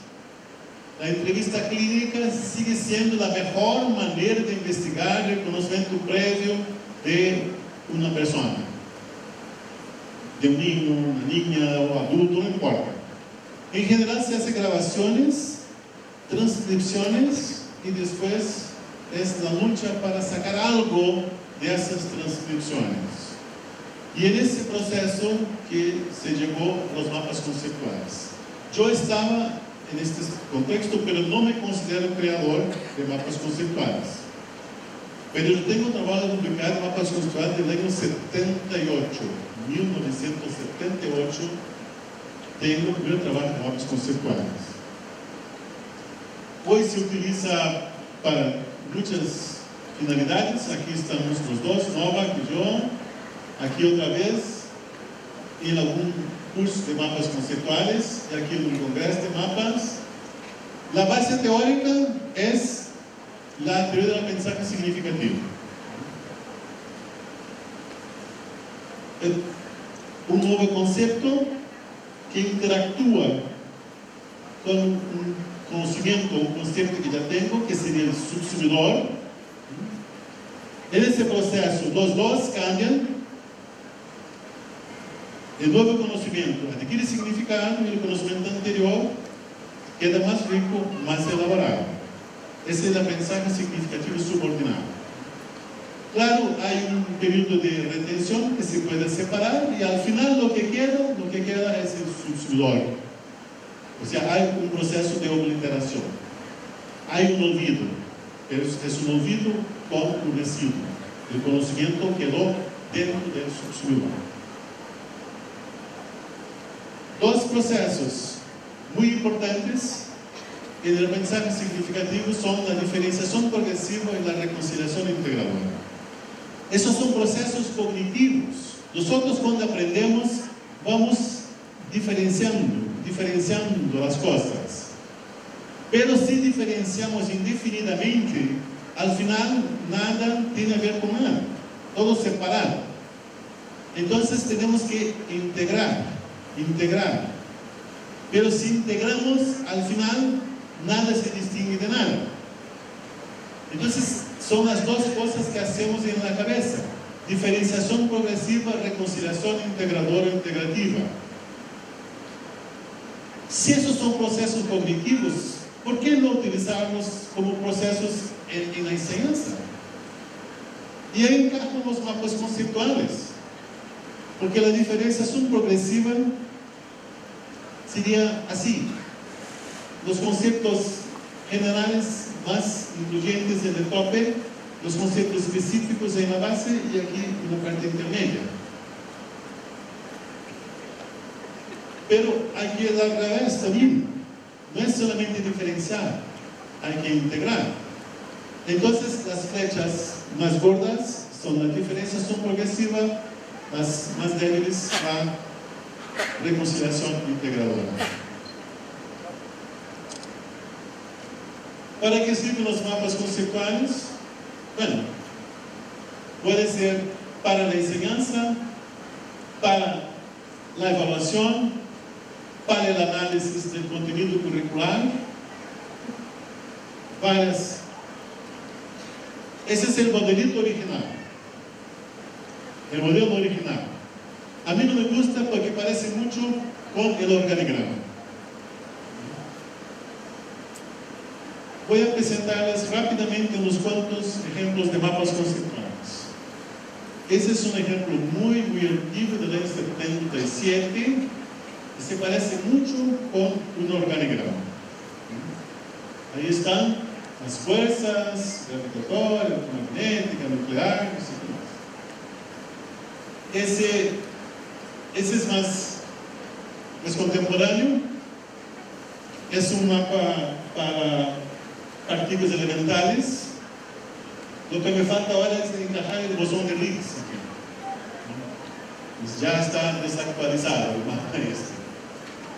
La entrevista clínica sigue siendo la mejor manera de investigar el conocimiento previo de una persona, de un niño, una niña o adulto, no importa. En general se hacen grabaciones, transcripciones y después es la lucha para sacar algo de esas transcripciones. Y en ese proceso que se llegó a los mapas conceptuales. Yo estaba en este contexto, pero no me considero creador de mapas conceptuales. Pero yo tengo un trabajo publicado en mapas conceptuales del año 78, 1978, tengo el primer trabajo de mapas conceptuales. Hoy se utiliza para muchas finalidades. Aquí estamos los dos, Novak y yo, aquí otra vez, en algún curso de mapas conceptuales, y aquí en un congreso de mapas. La base teórica es la teoría del aprendizaje significativo. Un nuevo concepto que interactúa con un conocimiento, un concepto que ya tengo, que sería el subsumidor. En ese proceso, los dos cambian. El nuevo conocimiento adquiere significado y el conocimiento anterior queda más rico, más elaborado. Ese es el aprendizaje significativo subordinado. Claro, hay un periodo de retención que se puede separar y al final lo que queda es el subsumidor. O sea, hay un proceso de obliteración, hay un olvido, pero es un olvido con un residuo. El conocimiento quedó dentro del subsuelo. Dos procesos muy importantes en el mensaje significativo son la diferenciación progresiva y la reconciliación integradora. Esos son procesos cognitivos. Nosotros cuando aprendemos vamos diferenciando las cosas. Pero si diferenciamos indefinidamente, al final nada tiene a ver con nada, todo separado. Entonces tenemos que integrar. Pero si integramos, al final nada se distingue de nada. Entonces son las dos cosas que hacemos en la cabeza: diferenciación progresiva, reconciliación integradora, integrativa. Si esos son procesos cognitivos, ¿por qué no utilizarlos como procesos en la enseñanza? Y ahí encajan los mapas conceptuales, porque la diferenciación progresiva sería así: los conceptos generales más incluyentes en el tope, los conceptos específicos en la base y aquí en la parte intermedia. Pero hay que dar al revés también. No es solamente diferenciar, hay que integrar. Entonces las flechas más gordas son la diferenciación progresiva, las más débiles la reconciliación integradora. ¿Para qué sirven los mapas conceptuales? Bueno, puede ser para la enseñanza, para la evaluación, para el análisis del contenido curricular, ese es el modelito original. El modelo original. A mí no me gusta porque parece mucho con el organigrama. Voy a presentarles rápidamente unos cuantos ejemplos de mapas conceptuales. Ese es un ejemplo muy antiguo del año 77, que se parece mucho con un organigrama. Ahí están las fuerzas gravitatorias, electromagnética, nuclear, no sé qué más. Ese es más contemporáneo. Es un mapa para partículas elementales. Lo que me falta ahora es encajar el bosón de Higgs aquí. Pues ya está desactualizado el mapa este.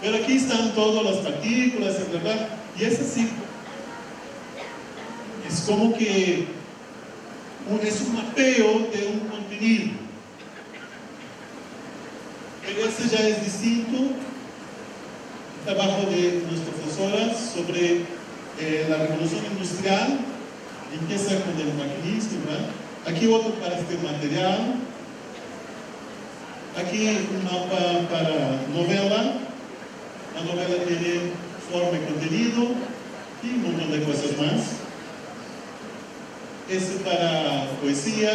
Pero aquí están todas las partículas, ¿verdad? Y es así. Es como que es un mapeo de un contenido. Pero este ya es distinto. El trabajo de nuestra profesora sobre la revolución industrial. Empieza con el maquinismo, ¿verdad? Aquí otro para este material. Aquí un mapa para novela. La novela tiene forma y contenido y un montón de cosas más. Este para poesía,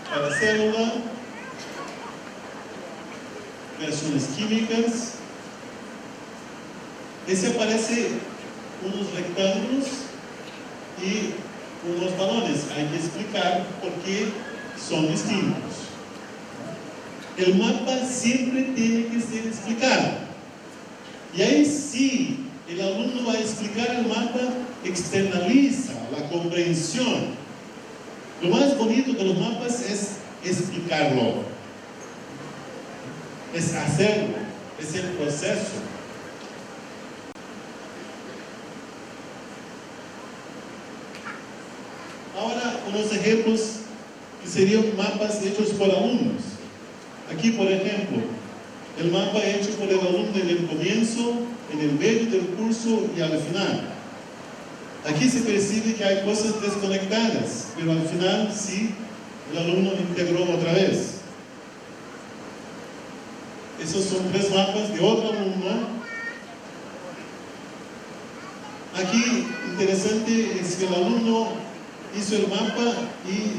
para célula, reacciones químicas. Ese aparece unos rectángulos y unos balones. Hay que explicar por qué son distintos. El mapa siempre tiene que ser explicado. Y ahí sí, el alumno va a explicar el mapa, externaliza la comprensión. Lo más bonito de los mapas es explicarlo, es hacerlo, es el proceso. Ahora, unos ejemplos que serían mapas hechos por alumnos. Aquí, por ejemplo, el mapa hecho por el alumno en el comienzo, en el medio del curso y al final. Aquí se percibe que hay cosas desconectadas, pero al final sí, el alumno integró otra vez. Esos son 3 mapas de otro alumno. Aquí, interesante es que el alumno hizo el mapa y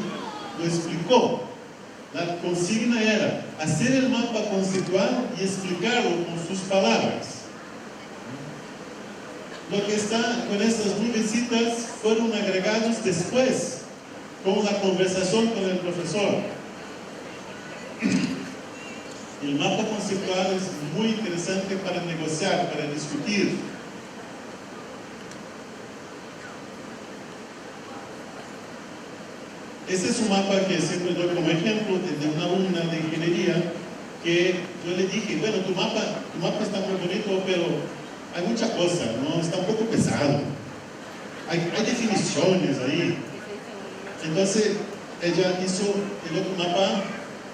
lo explicó. La consigna era hacer el mapa conceptual y explicarlo con sus palabras. Lo que está con estas nubecitas fueron agregados después, con la conversación con el profesor. El mapa conceptual es muy interesante para negociar, para discutir. Este es un mapa que siempre doy como ejemplo de una alumna de ingeniería que yo le dije, bueno, tu mapa está muy bonito, pero hay mucha cosa, ¿no? Está un poco pesado. Hay definiciones ahí. Entonces, ella hizo el otro mapa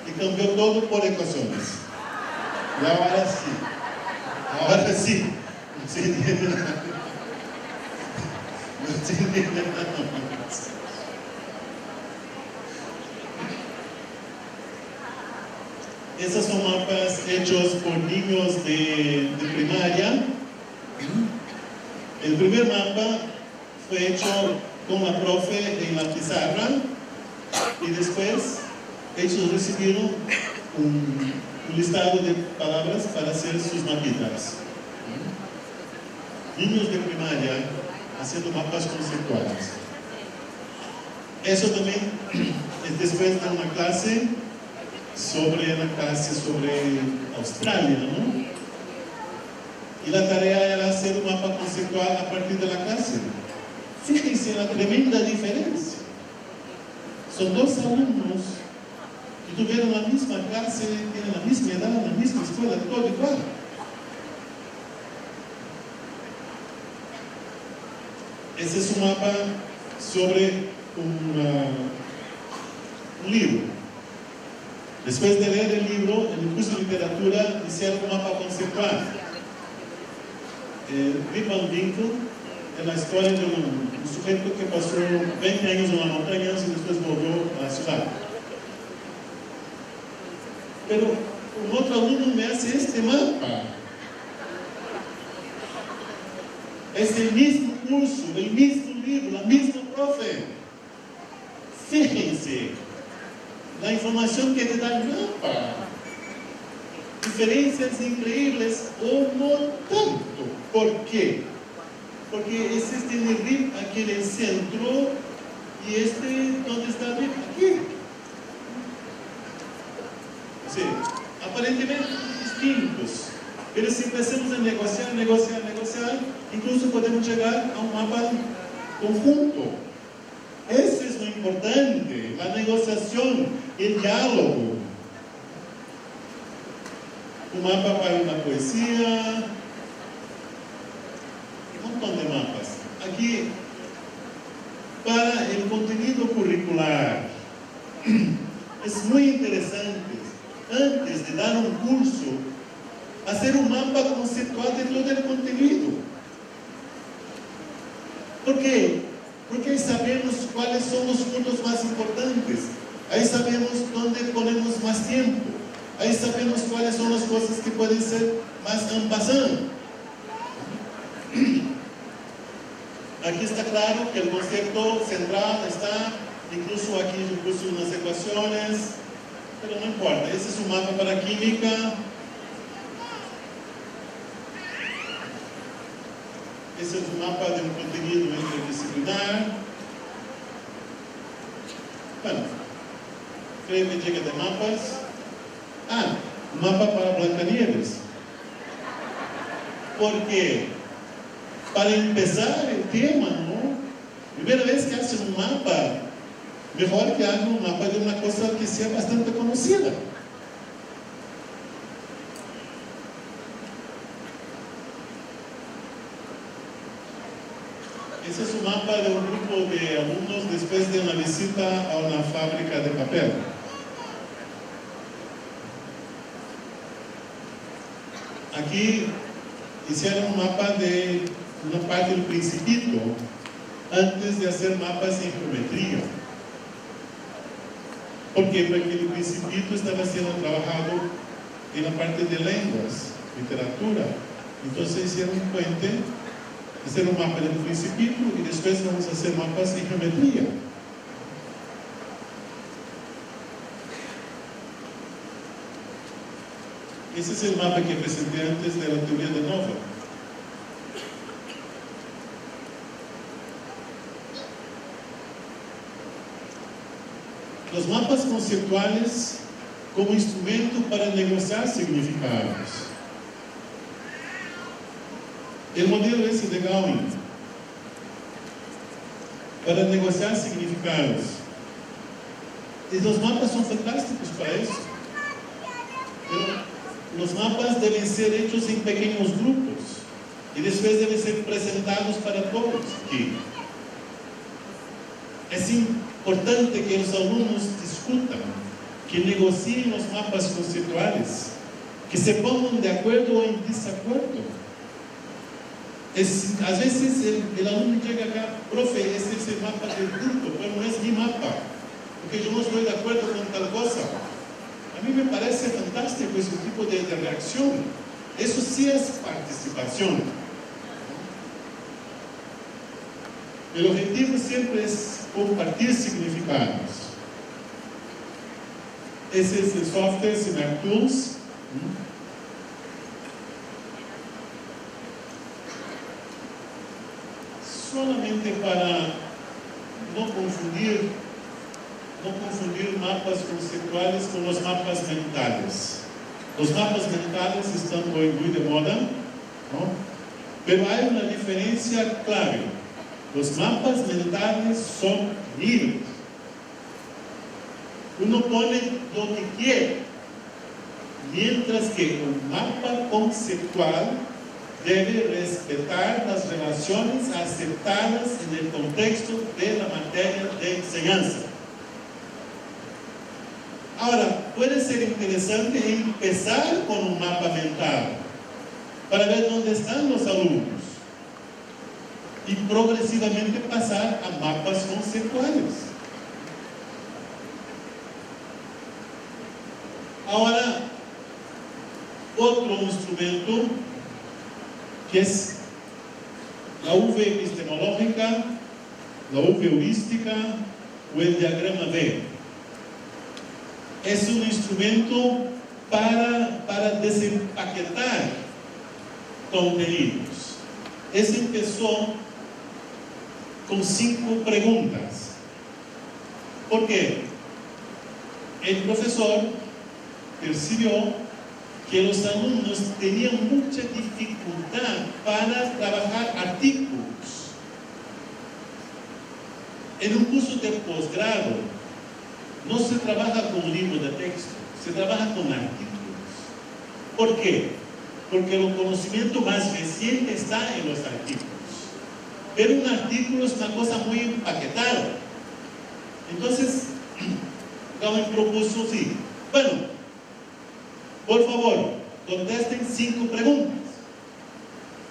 y cambió todo por ecuaciones. Y ahora sí, no se entiende nada. No se entiende nada más. Esos son mapas hechos por niños de primaria. El primer mapa fue hecho con la profe en la pizarra y después ellos recibieron un listado de palabras para hacer sus mapitas. Niños de primaria haciendo mapas conceptuales. Eso también es después de una clase sobre Australia, ¿no? Y la tarea era hacer un mapa conceptual a partir de la clase. Fíjense la tremenda diferencia. Son dos alumnos que tuvieron la misma clase, tienen la misma edad, la misma escuela, todo igual. Ese es un mapa sobre un libro. Después de leer el libro, en el curso de literatura, hicieron un mapa conceptual. Rip Van Winkle, en la historia de un sujeto que pasó 20 años en las montañas y después volvió a la ciudad. Pero un otro alumno me hace este mapa. Es el mismo curso, el mismo libro, la misma profe. Fíjense la información que te da el mapa. Diferencias increíbles o no tanto. ¿Por qué? Porque es este RIP aquí en el centro y ¿dónde está el RIP? Aquí. Sí, aparentemente distintos. Pero si empezamos a negociar, incluso podemos llegar a un mapa conjunto. Eso es lo importante, la negociación, el diálogo. Un mapa para una poesía, un montón de mapas. Aquí, para el contenido curricular, es muy interesante, antes de dar un curso, hacer un mapa conceptual de todo el contenido. ¿Por qué? Porque ahí sabemos cuáles son los puntos más importantes. Ahí sabemos dónde ponemos más tiempo. Ahí sabemos cuáles son las cosas que pueden ser más en passant. Aquí está claro que el concepto central está, incluso aquí yo puse unas ecuaciones, pero no importa. Ese es un mapa para química. Ese es un mapa de un contenido interdisciplinar. Bueno, creo que llega de mapas. Un mapa para Blancanieves. Porque para empezar el tema, ¿no? Primera vez que hacen un mapa, mejor que hagan un mapa de una cosa que sea bastante conocida. Ese es un mapa de un grupo de alumnos después de una visita a una fábrica de papel. Aquí hicieron un mapa de una parte del Principito antes de hacer mapas en geometría. ¿Por qué? Porque el Principito estaba siendo trabajado en la parte de lenguas, literatura. Entonces hicieron un puente, hacer un mapa del Principito y después vamos a hacer mapas en geometría. Ese es el mapa que presenté antes de la teoría de Nova. Los mapas conceptuales como instrumento para negociar significados. El modelo ese de Gowing para negociar significados. Y los mapas son fantásticos para eso. Pero los mapas deben ser hechos en pequeños grupos y después deben ser presentados para todos aquí. Es importante que los alumnos discutan, que negocien los mapas conceptuales, que se pongan de acuerdo o en desacuerdo. A veces el alumno llega acá, profe, ese es el mapa del grupo, pero no es mi mapa, porque yo no estoy de acuerdo con tal cosa. A mí me parece fantástico ese tipo de reacción. Eso sí es participación. El objetivo siempre es compartir significados. Ese es el software Simac Tools. Solamente para no confundir mapas conceptuales con los mapas mentales. Los mapas mentales están hoy muy de moda, ¿no? Pero hay una diferencia clave. Los mapas mentales son libres. Uno pone lo que quiere, mientras que un mapa conceptual debe respetar las relaciones aceptadas en el contexto de la materia de enseñanza. Ahora, puede ser interesante empezar con un mapa mental para ver dónde están los alumnos y progresivamente pasar a mapas conceptuales. Ahora, otro instrumento que es la V epistemológica, la V heurística o el diagrama V. Es un instrumento para desempaquetar contenidos. Ese empezó con 5 preguntas. ¿Por qué? El profesor percibió que los alumnos tenían mucha dificultad para trabajar artículos. En un curso de posgrado no se trabaja con un libro de texto, se trabaja con artículos. ¿Por qué? Porque el conocimiento más reciente está en los artículos. Pero un artículo es una cosa muy empaquetada. Entonces, Gowing propuso así: bueno, por favor, contesten 5 preguntas.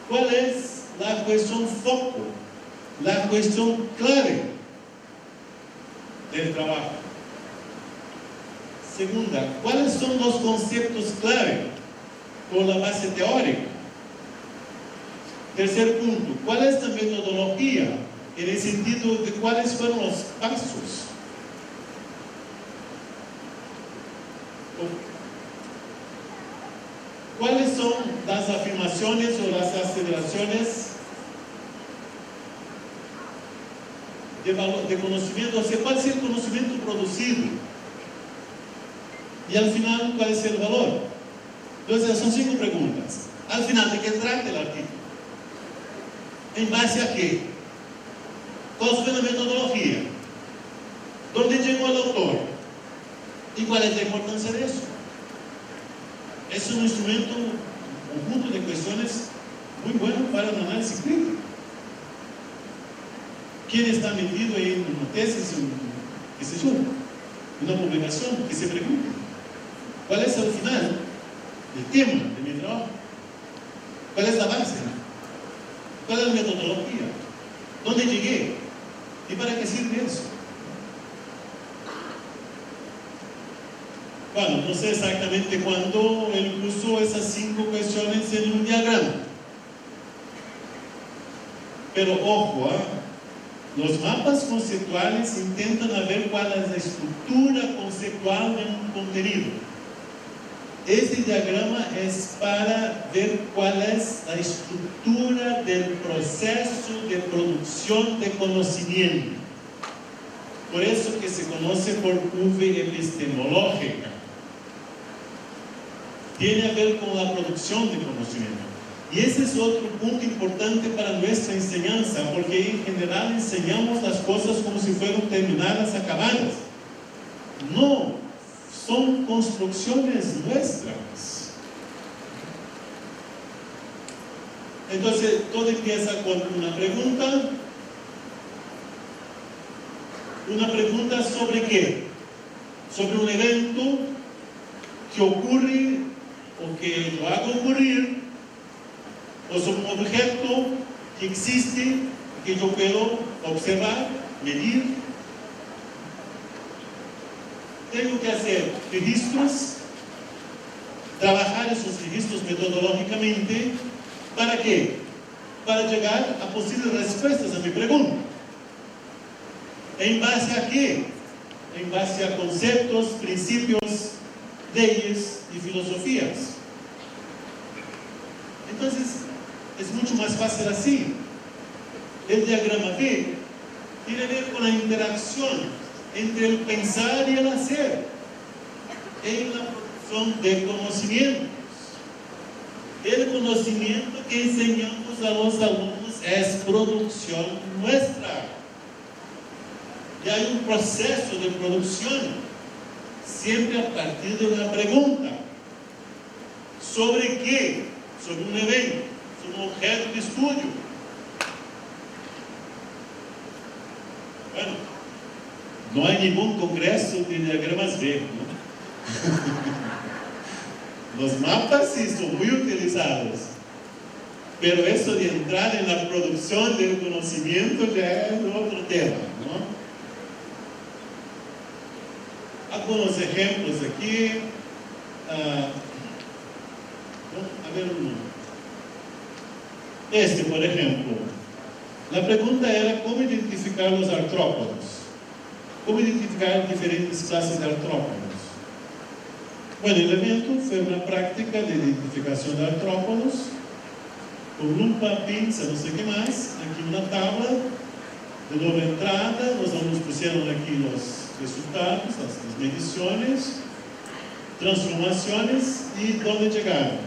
¿Cuál es la cuestión foco, la cuestión clave del trabajo? Segunda, ¿cuáles son los conceptos clave con la base teórica? Tercer punto, ¿cuál es la metodología en el sentido de cuáles fueron los pasos? ¿Cuáles son las afirmaciones o las aseveraciones de conocimiento? O sea, ¿cuál es el conocimiento producido? Y al final, ¿cuál es el valor? Entonces, son 5 preguntas. Al final, ¿de qué trata el artículo? ¿En base a qué? ¿Cuál fue la metodología? ¿Dónde llegó el autor? ¿Y cuál es la importancia de eso? Es un instrumento, un conjunto de cuestiones muy bueno para el análisis crítico. ¿Quién está metido en una tesis, qué sé yo, una publicación? Que se pregunte ¿cuál es al final el tema de mi trabajo? ¿Cuál es la base? ¿Cuál es la metodología? ¿Dónde llegué? ¿Y para qué sirve eso? Bueno, no sé exactamente cuándo él puso esas 5 cuestiones en un diagrama. Pero ojo, los mapas conceptuales intentan ver cuál es la estructura conceptual de un contenido. Este diagrama es para ver cuál es la estructura del proceso de producción de conocimiento. Por eso que se conoce por V epistemológica. Tiene a ver con la producción de conocimiento. Y ese es otro punto importante para nuestra enseñanza, porque en general enseñamos las cosas como si fueran terminadas, acabadas. No, son construcciones nuestras. Entonces, todo empieza con una pregunta. Una pregunta sobre qué? Sobre un evento que ocurre o que lo haga ocurrir, o sobre un objeto que existe, que yo puedo observar, medir. Tengo que hacer registros, trabajar esos registros metodológicamente. ¿Para qué? Para llegar a posibles respuestas a mi pregunta. ¿En base a qué? En base a conceptos, principios, leyes y filosofías. Entonces, es mucho más fácil así. El diagrama B tiene que ver con la interacción entre el pensar y el hacer en la producción de conocimientos. El conocimiento que enseñamos a los alumnos es producción nuestra. Y hay un proceso de producción, siempre a partir de una pregunta. ¿Sobre qué? Sobre un evento, sobre un objeto de estudio. Bueno, no hay ningún congreso de diagramas B, ¿no? Los mapas sí son muy utilizados, pero eso de entrar en la producción del conocimiento ya es otro tema, ¿no? Algunos ejemplos aquí. A ver uno. Este, por ejemplo. La pregunta era cómo identificar los artrópodos. Cómo identificar diferentes clases de artrópodos. Bueno, el evento fue una práctica de identificación de artrópodos con lupa, pinza, no sé qué más. Aquí una tabla de doble entrada. Los alumnos pusieron aquí los resultados, las mediciones, transformaciones y dónde llegaron.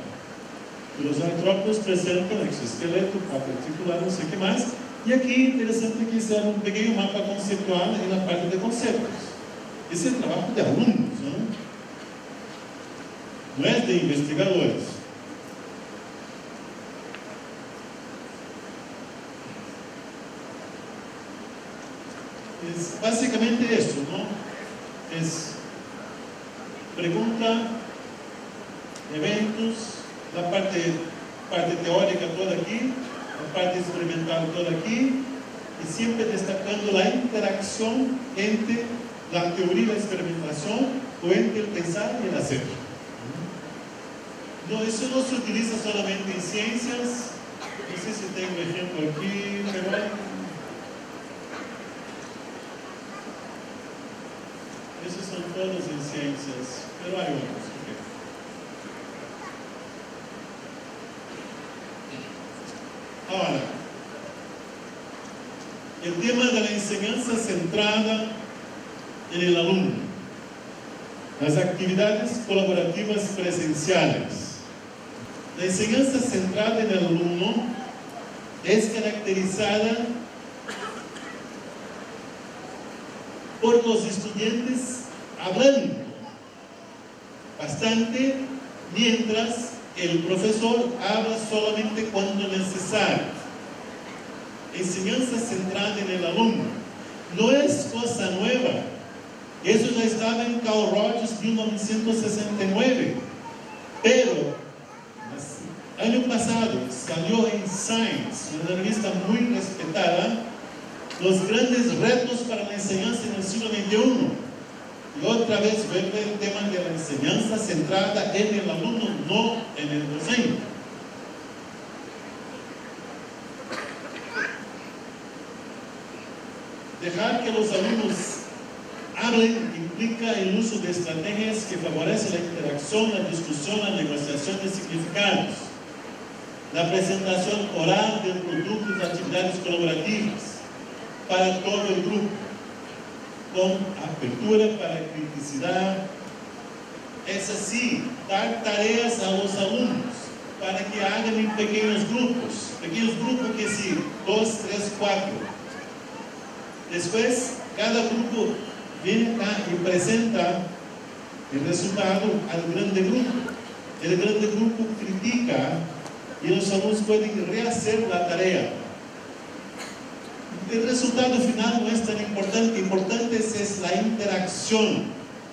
Los artrópodos presentan exoesqueleto, parte articular, no sé qué más. Y aquí interesante que hicieron un pequeño mapa conceptual en la parte de conceptos. Ese es el trabajo de alumnos, no es de investigadores. Es básicamente eso, ¿no? Es pregunta, eventos, la parte teórica toda aquí, la parte experimental toda aquí, y siempre destacando la interacción entre la teoría y la experimentación, o entre el pensar y el hacer. No, eso no se utiliza solamente en ciencias. No sé si tengo ejemplo aquí, pero esos son todos en ciencias, pero hay otros. Ahora, el tema de la enseñanza centrada en el alumno, las actividades colaborativas presenciales. La enseñanza centrada en el alumno es caracterizada por los estudiantes hablando bastante, mientras el profesor habla solamente cuando necesario. Enseñanza centrada en el alumno no es cosa nueva. Eso ya estaba en Carl Rogers 1969, pero el año pasado salió en Science, una revista muy respetada, los grandes retos para la enseñanza en el siglo XXI. Y otra vez vuelve el tema de la enseñanza centrada en el alumno, no en el docente. Dejar que los alumnos Hablen implica el uso de estrategias que favorecen la interacción, la discusión, la negociación de significados, la presentación oral del producto de actividades colaborativas para todo el grupo, con apertura para criticidad. Es así, dar tareas a los alumnos para que hagan en pequeños grupos que sí, 2, 3, 4. Después, cada grupo viene acá y presenta el resultado al grande grupo. El grande grupo critica y los alumnos pueden rehacer la tarea. El resultado final no es tan importante. Importante es la interacción,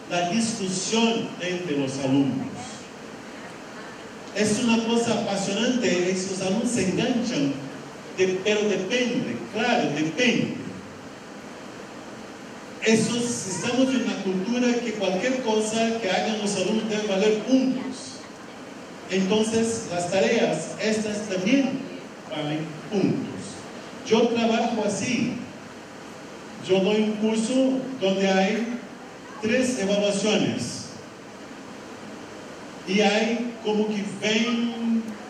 la discusión entre los alumnos. Es una cosa apasionante, esos alumnos se enganchan, pero depende, claro, depende. Estamos en una cultura que cualquier cosa que hagan los alumnos debe valer puntos. Entonces, las tareas, estas también valen puntos. Yo trabajo así. Yo doy un curso donde hay 3 evaluaciones. Y hay como que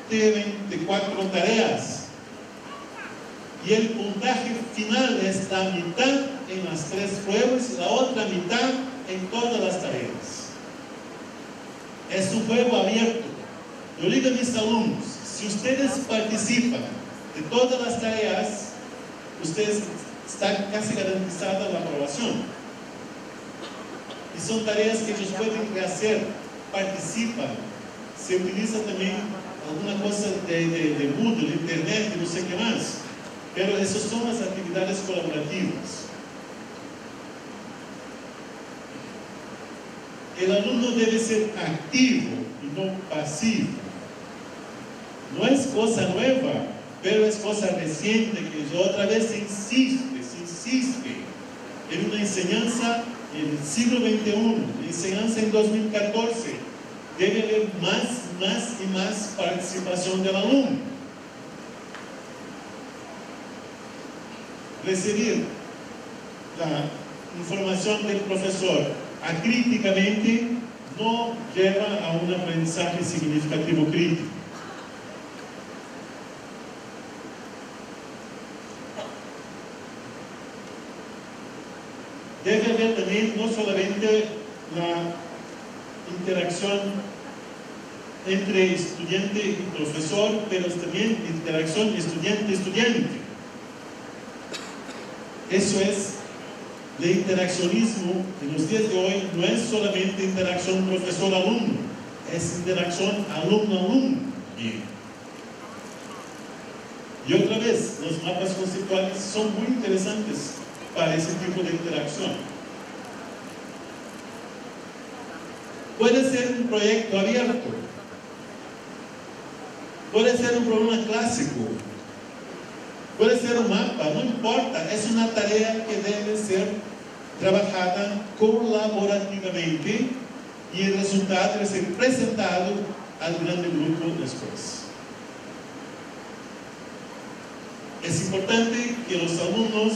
24 tareas. Y el puntaje final es la mitad en las 3 pruebas y la otra mitad en todas las tareas. Es un juego abierto. Yo digo a mis alumnos, si ustedes participan de todas las tareas, ustedes están casi garantizada la aprobación. Y son tareas que ellos pueden rehacer, participan. Se utiliza también alguna cosa de Moodle, de internet, de no sé qué más. Pero esas son las actividades colaborativas. El alumno debe ser activo y no pasivo. No es cosa nueva, pero es cosa reciente que otra vez se insiste en una enseñanza en el siglo XXI, enseñanza en 2014. Debe haber más y más participación del alumno. Recibir la información del profesor acríticamente no lleva a un aprendizaje significativo crítico. Debe haber también no solamente la interacción entre estudiante y profesor, pero también interacción estudiante-estudiante. Eso es el interaccionismo en los días de hoy. No es solamente interacción profesor-alumno, es interacción alumno-alumno. Y otra vez, los mapas conceptuales son muy interesantes para ese tipo de interacción. Puede ser un proyecto abierto, puede ser un problema clásico, puede ser un mapa, no importa, es una tarea que debe ser trabajada colaborativamente y el resultado debe ser presentado al grande grupo después. Es importante que los alumnos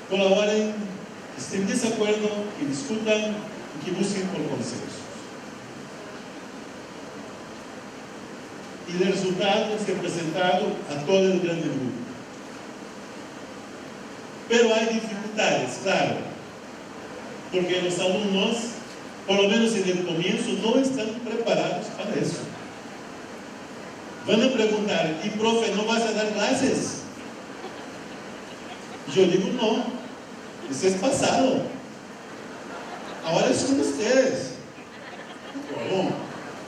colaboren, estén en desacuerdo, que discutan y que busquen por consenso. Y el resultado es presentado a todo el grande grupo. Pero hay dificultades, claro, porque los alumnos, por lo menos en el comienzo, no están preparados para eso. Van a preguntar, ¿y profe, no vas a dar clases? Yo digo, no, eso es pasado. Ahora es con ustedes. ¿Cómo?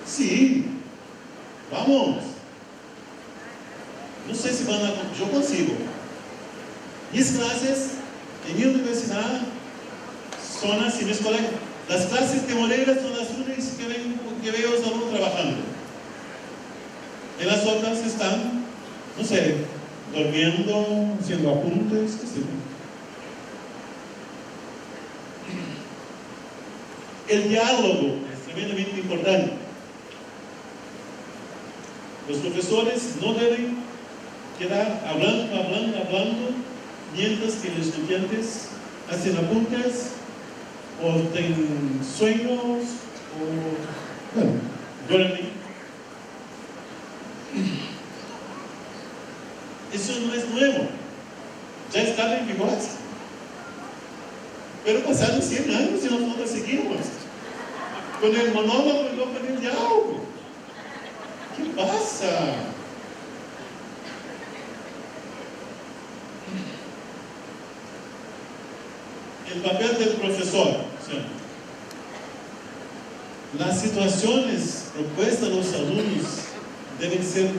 Sí, vamos. No sé si van a... Yo consigo. Mis clases en mi universidad son así, mis colegas. Las clases teoretas son las únicas que veo a los alumnos trabajando. En las otras están, no sé, durmiendo, haciendo apuntes, qué sé yo. El diálogo es tremendamente importante. Los profesores no deben quedar hablando, mientras que los estudiantes hacen apuntes, o tienen sueños, o bueno, duermen. Eso no es nuevo, ya estaba en vigor. Pero pasaron 100 años y nosotros seguimos con el monólogo y luego con el diálogo. ¿Qué pasa? El papel del profesor. ¿Sí? Las situaciones propuestas a los alumnos deben ser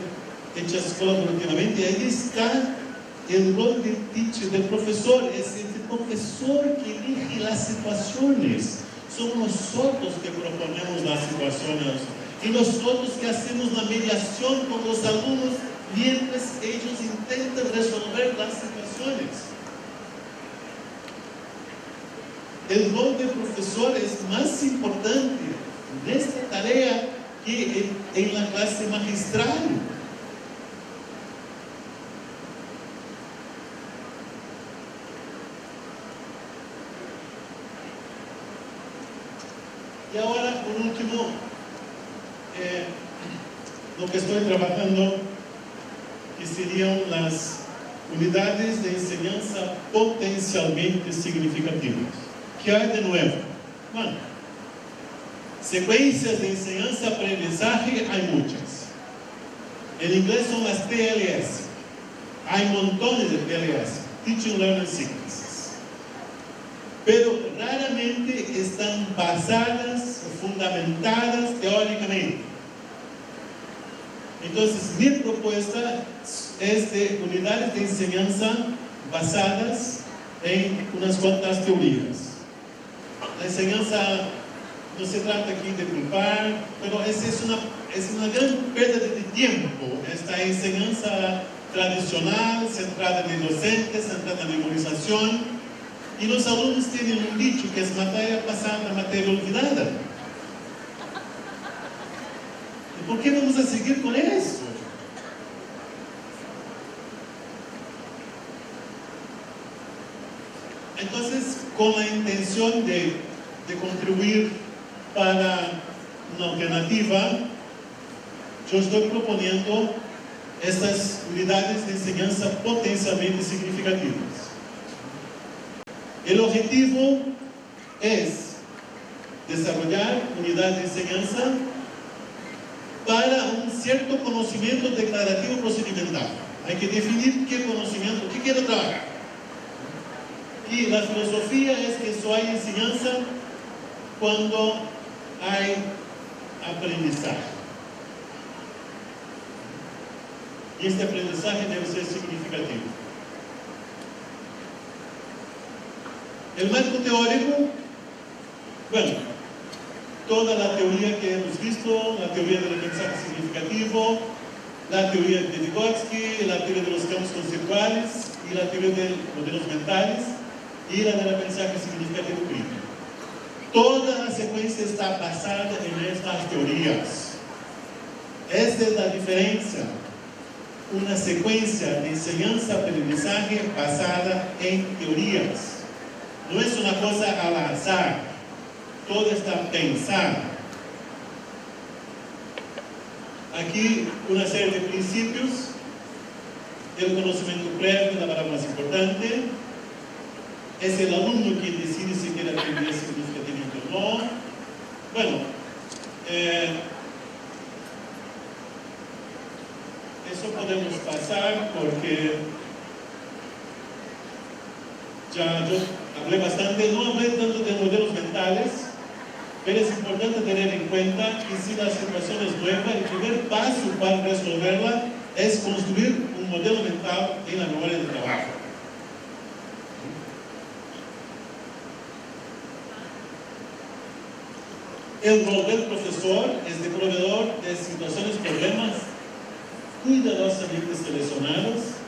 hechas colaborativamente. Ahí está el rol del teacher, del profesor. Es el profesor que elige las situaciones. Somos nosotros que proponemos las situaciones y nosotros que hacemos la mediación con los alumnos mientras ellos intentan resolver las situaciones. El rol del profesor es más importante en esta tarea que en la clase magistral. Y ahora, por último, lo que estoy trabajando, que serían las unidades de enseñanza potencialmente significativas. ¿Qué hay de nuevo? Bueno, secuencias de enseñanza-aprendizaje hay muchas. En inglés son las TLS. Hay montones de TLS, Teaching Learning Sequences. Pero raramente están basadas o fundamentadas teóricamente. Entonces, mi propuesta es de unidades de enseñanza basadas en unas cuantas teorías. La enseñanza no se trata aquí de culpar, pero es una gran pérdida de tiempo, esta enseñanza tradicional, centrada en el docente, centrada en la memorización, y los alumnos tienen un dicho que es materia pasada, materia olvidada. ¿Y por qué vamos a seguir con eso? Entonces, con la intención de contribuir para una alternativa, yo estoy proponiendo estas unidades de enseñanza potencialmente significativas. El objetivo es desarrollar unidades de enseñanza para un cierto conocimiento declarativo procedimental. Hay que definir qué conocimiento, qué quiero trabajar. Y la filosofía es que solo hay enseñanza cuando hay aprendizaje. Y este aprendizaje debe ser significativo. El marco teórico, bueno, toda la teoría que hemos visto, la teoría del aprendizaje significativo, la teoría de Vygotsky, la teoría de los campos conceptuales y la teoría de modelos mentales y la del aprendizaje significativo crítico. Toda la secuencia está basada en estas teorías. Esta es la diferencia. Una secuencia de enseñanza-aprendizaje basada en teorías. No es una cosa al azar. Todo está pensado. Aquí una serie de principios. El conocimiento previo, la palabra más importante. Es el alumno quien decide si quiere aprender significativamente o no. Bueno, eso podemos pasar porque ya yo hablé bastante, no hablé tanto de modelos mentales, pero es importante tener en cuenta que si la situación es nueva, el primer paso para resolverla es construir un modelo mental en la memoria de trabajo. El rol del profesor es de proveedor de situaciones, problemas cuidadosamente seleccionados,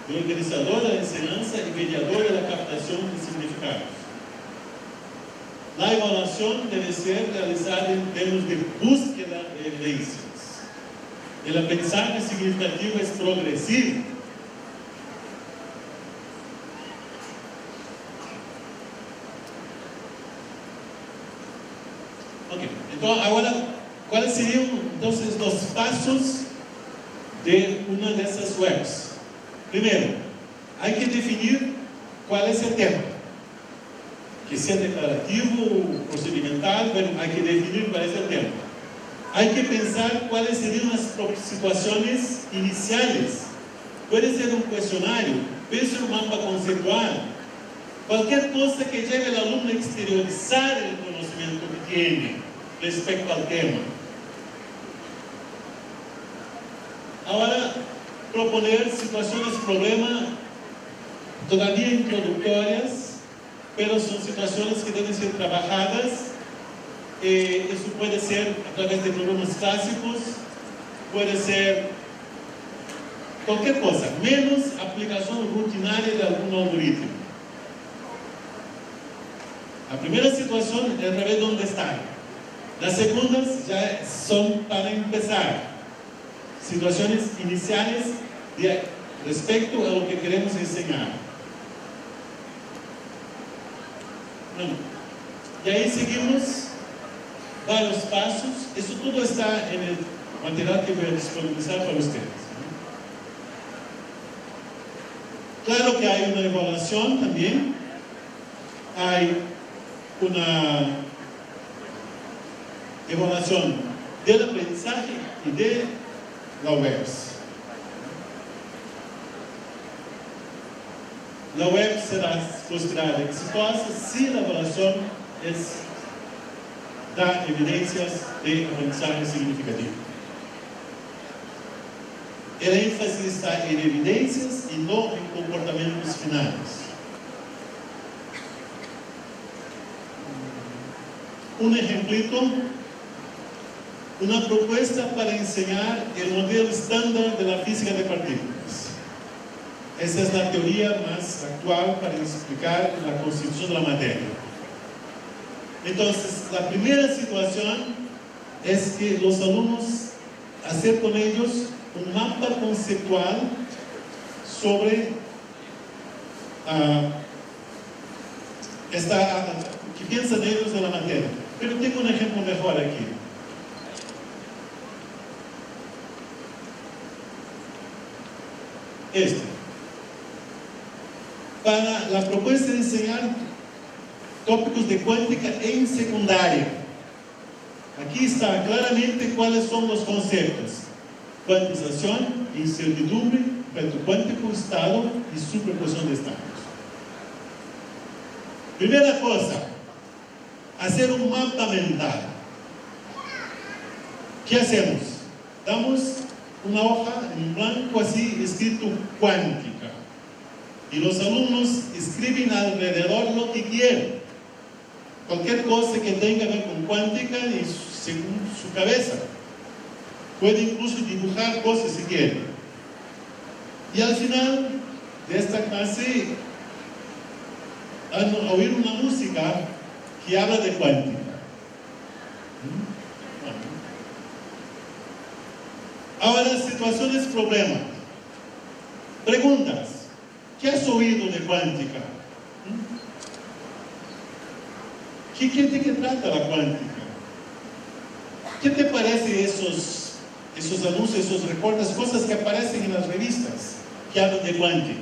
de organizador de la enseñanza y mediador de la captación de significados. La evaluación debe ser realizada en términos de búsqueda de evidencias. El aprendizaje significativo es progresivo. Ok, entonces ahora, ¿cuáles serían entonces los pasos de una de esas webs? Primero, hay que definir cuál es el tema. Que sea declarativo, procedimental, pero hay que definir cuál es el tema. Hay que pensar cuáles serían las situaciones iniciales. Puede ser un cuestionario, puede ser un mapa conceptual, cualquier cosa que lleve al alumno a exteriorizar el conocimiento que tiene respecto al tema. Ahora, proponer situaciones problema todavía introductorias, pero son situaciones que deben ser trabajadas. Eso puede ser a través de problemas clásicos, puede ser cualquier cosa, menos aplicación rutinaria de algún algoritmo. La primera situación es saber dónde están. Las segundas ya son para empezar. Situaciones iniciales respecto a lo que queremos enseñar. Bueno, y ahí seguimos varios pasos. Eso todo está en el material que voy a disponibilizar para ustedes. Claro que hay una evaluación también. Hay una evaluación del aprendizaje y de la webs. La web será considerada exitosa si la evaluación da evidencias de aprendizaje significativo. El énfasis está en evidencias y no en comportamientos finales. Un ejemplito, una propuesta para enseñar el modelo estándar de la física de partículas. Esa es la teoría más actual para explicar la constitución de la materia. Entonces, la primera situación es que los alumnos hacer con ellos un mapa conceptual sobre que piensan ellos de la materia. Pero tengo un ejemplo mejor aquí. Para la propuesta de enseñar tópicos de cuántica en secundaria. Aquí está claramente cuáles son los conceptos: cuantización, incertidumbre, efecto cuántico, estado y superposición de estados. Primera cosa, hacer un mapa mental. ¿Qué hacemos? Damos una hoja en blanco así, escrito cuántica. Y los alumnos escriben alrededor lo que quieren. Cualquier cosa que tenga que ver con cuántica y según su cabeza. Puede incluso dibujar cosas si quiere. Y al final de esta clase van a oír una música que habla de cuántica. Ahora, situaciones problema. Preguntas. ¿Qué has oído de cuántica? ¿De qué trata la cuántica? ¿Qué te parece esos anuncios, esos recortes, cosas que aparecen en las revistas que hablan de cuántica?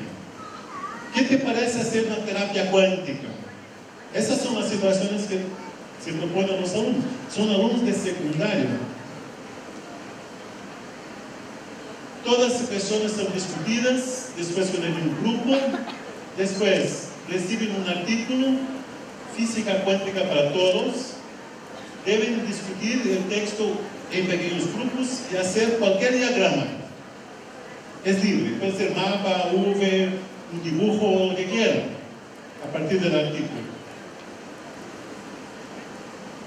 ¿Qué te parece hacer una terapia cuántica? Esas son las situaciones que se proponen a los alumnos. Son alumnos de secundaria. Todas las personas son discutidas, después con un grupo, después reciben un artículo, física cuántica para todos, deben discutir el texto en pequeños grupos y hacer cualquier diagrama. Es libre, puede ser mapa, V, un dibujo, lo que quieran, a partir del artículo.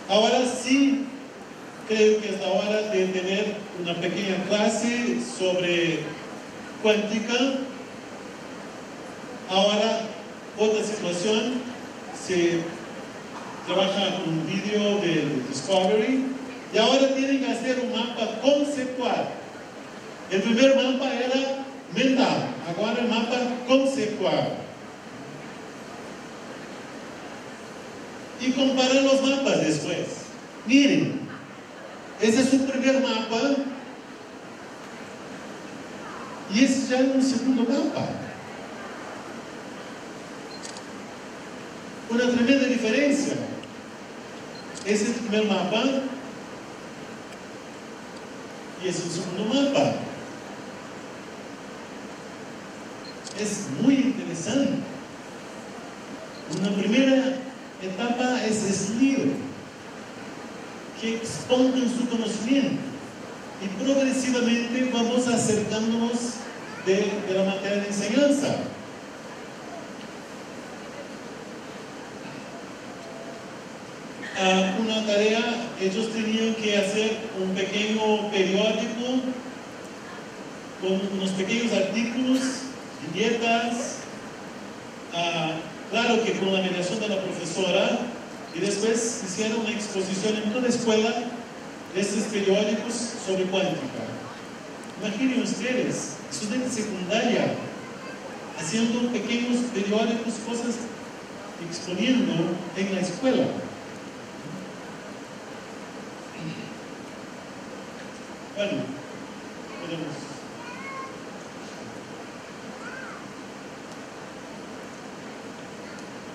Ahora sí, creo que es la hora de tener una pequeña clase sobre cuántica. Ahora, otra situación, se trabaja con un vídeo de Discovery y ahora tienen que hacer un mapa conceptual. El primer mapa era mental, ahora el mapa conceptual. Y comparar los mapas después. Miren, ese es su primer mapa y ese ya es un segundo mapa. Una tremenda diferencia. Ese es el primer mapa y ese es el segundo mapa. Es muy interesante. Una primera etapa es libre, que expongan su conocimiento y progresivamente vamos acercándonos de la materia de enseñanza. Una tarea, ellos tenían que hacer un pequeño periódico con unos pequeños artículos, viñetas, claro que con la mediación de la profesora, y después hicieron una exposición en toda la escuela de estos periódicos sobre cuántica. Imaginen ustedes, estudiantes de secundaria, haciendo pequeños periódicos, cosas exponiendo en la escuela. Bueno, podemos.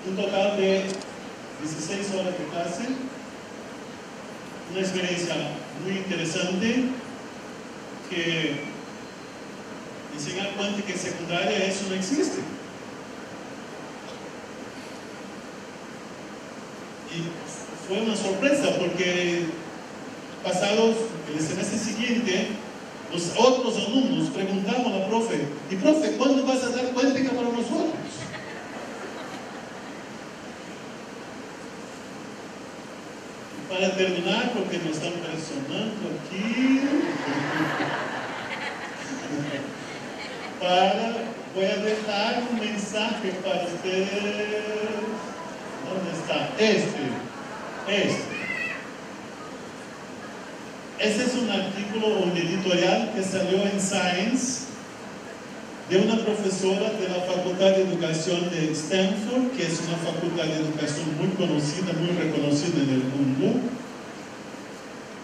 Un total de 16 horas de clase, una experiencia muy interesante, que enseñar cuántica en secundaria, eso no existe. Y fue una sorpresa porque pasados el semestre siguiente, los otros alumnos preguntaban a la profe, y profe, ¿cuándo vas a dar cuántica para nosotros? Para terminar, porque me están presionando aquí, voy a dejar un mensaje para ustedes. ¿Dónde está? Ese es un artículo, un editorial que salió en Science de una profesora de la Facultad de Educación de Stanford, que es una facultad de educación muy conocida, muy reconocida en el mundo.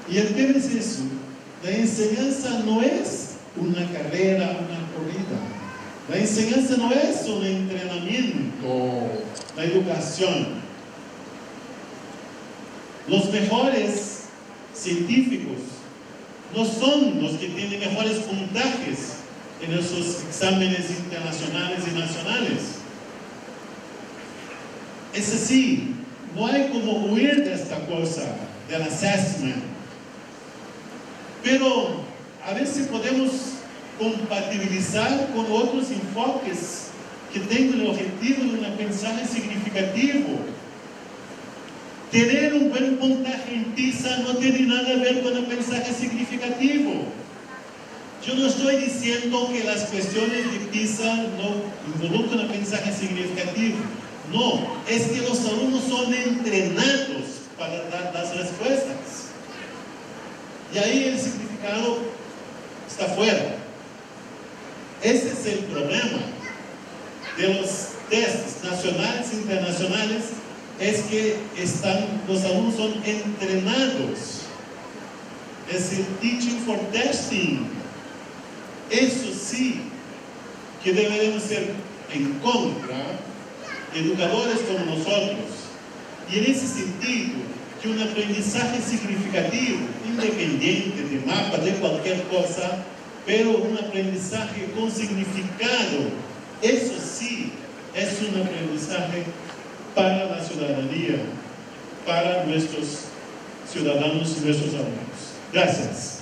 Y el tema es eso: la enseñanza no es una carrera, una corrida. La enseñanza no es un entrenamiento, la educación. Los mejores científicos no son los que tienen mejores puntajes en esos exámenes internacionales y nacionales. Es así, no hay como huir de esta cosa, del assessment. Pero a veces podemos compatibilizar con otros enfoques que tengan el objetivo de un aprendizaje significativo. Tener un buen puntaje en PISA no tiene nada que ver con aprendizaje significativo. Yo no estoy diciendo que las cuestiones de PISA no involucran aprendizaje significativo. No, es que los alumnos son entrenados para dar las respuestas. Y ahí el significado está fuera. Ese es el problema de los tests nacionales e internacionales, es que los alumnos son entrenados. Es el teaching for testing. Eso sí que deberemos ser en contra, educadores como nosotros. Y en ese sentido, que un aprendizaje significativo, independiente de mapa, de cualquier cosa, pero un aprendizaje con significado, eso sí es un aprendizaje para la ciudadanía, para nuestros ciudadanos y nuestros alumnos. Gracias.